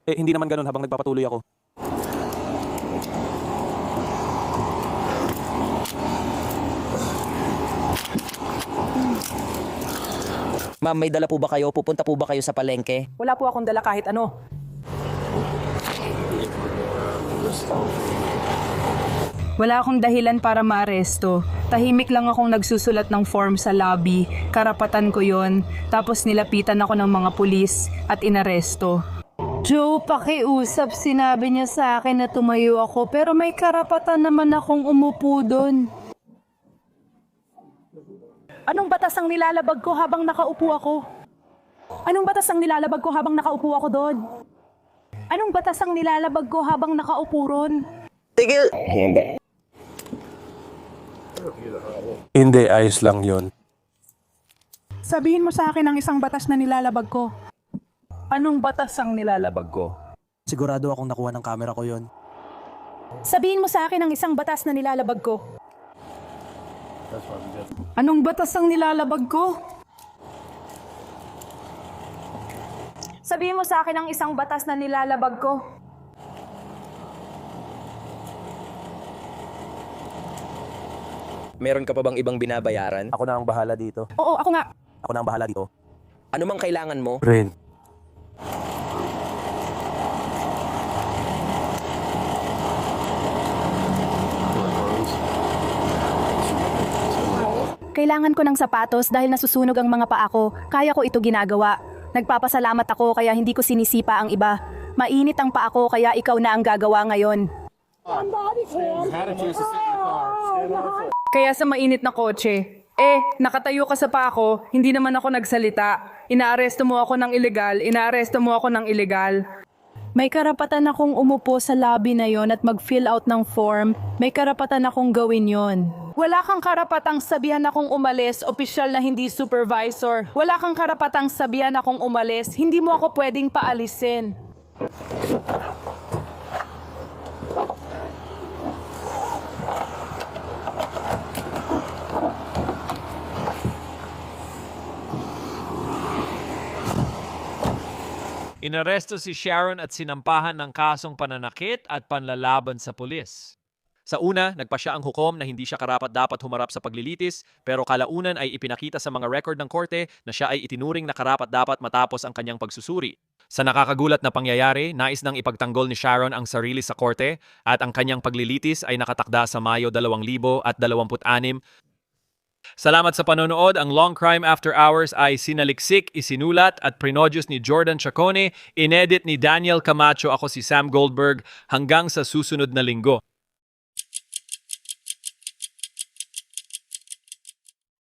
[SPEAKER 5] Hindi naman ganun habang nagpapatuloy ako. Ma'am, may dala po ba kayo? Pupunta po ba kayo sa palengke?
[SPEAKER 2] Wala po akong dala kahit ano. Wala akong dahilan para maaresto. Tahimik lang akong nagsusulat ng form sa lobby. Karapatan ko yon. Tapos nilapitan ako ng mga pulis at inaresto. Joe, pakiusap. Sinabi niya sa akin na tumayo ako pero may karapatan naman akong umupo doon. Anong batas ang nilalabag ko habang nakaupo ako? Anong batas ang nilalabag ko habang nakaupo ako doon? Anong batas ang nilalabag ko habang nakaupo ron?
[SPEAKER 15] tigil!
[SPEAKER 16] Hindi, ayos lang yon.
[SPEAKER 2] Sabihin mo sa akin ang isang batas na nilalabag ko. Anong batas ang nilalabag ko?
[SPEAKER 5] Sigurado akong nakuha ng camera ko yon.
[SPEAKER 2] Sabihin mo sa akin ang isang batas na nilalabag ko. Anong batas ang nilalabag ko? Sabihin mo sa akin ang isang batas na nilalabag ko.
[SPEAKER 5] Meron ka pa bang ibang binabayaran? Ako na ang bahala dito.
[SPEAKER 2] Oo, ako nga.
[SPEAKER 5] Ako na ang bahala dito. Ano mang kailangan mo?
[SPEAKER 16] Rent.
[SPEAKER 8] Kailangan ko ng sapatos dahil nasusunog ang mga paa ko. Kaya ko ito ginagawa. Nagpapasalamat ako kaya hindi ko sinisipa ang iba. Mainit ang paa ko kaya ikaw na ang gagawa ngayon.
[SPEAKER 6] Kaya sa mainit na kotse, nakatayo ka sa paa ko, hindi naman ako nagsalita. Inaaresto mo ako ng illegal.
[SPEAKER 8] May karapatan akong umupo sa lobby na yon at mag-fill out ng form. May karapatan akong gawin yon.
[SPEAKER 6] Wala kang karapatang sabihan akong umalis, opisyal na hindi supervisor. Wala kang karapatang sabihan akong umalis, hindi mo ako pwedeng paalisin.
[SPEAKER 4] Inaresto si Sharon at sinampahan ng kasong pananakit at panlalaban sa pulis. Sa una, nagpa siya ang hukom na hindi siya karapat-dapat humarap sa paglilitis, pero kalaunan ay ipinakita sa mga record ng korte na siya ay itinuring na karapat-dapat matapos ang kanyang pagsusuri. Sa nakakagulat na pangyayari, nais nang ipagtanggol ni Sharon ang sarili sa korte at ang kanyang paglilitis ay nakatakda sa Mayo 2026. Salamat sa panonood. Ang Long Crime After Hours ay sinaliksik, isinulat at prinoduce ni Jordan Chacone, inedit ni Daniel Camacho. Ako si Sam Goldberg. Hanggang sa susunod na linggo.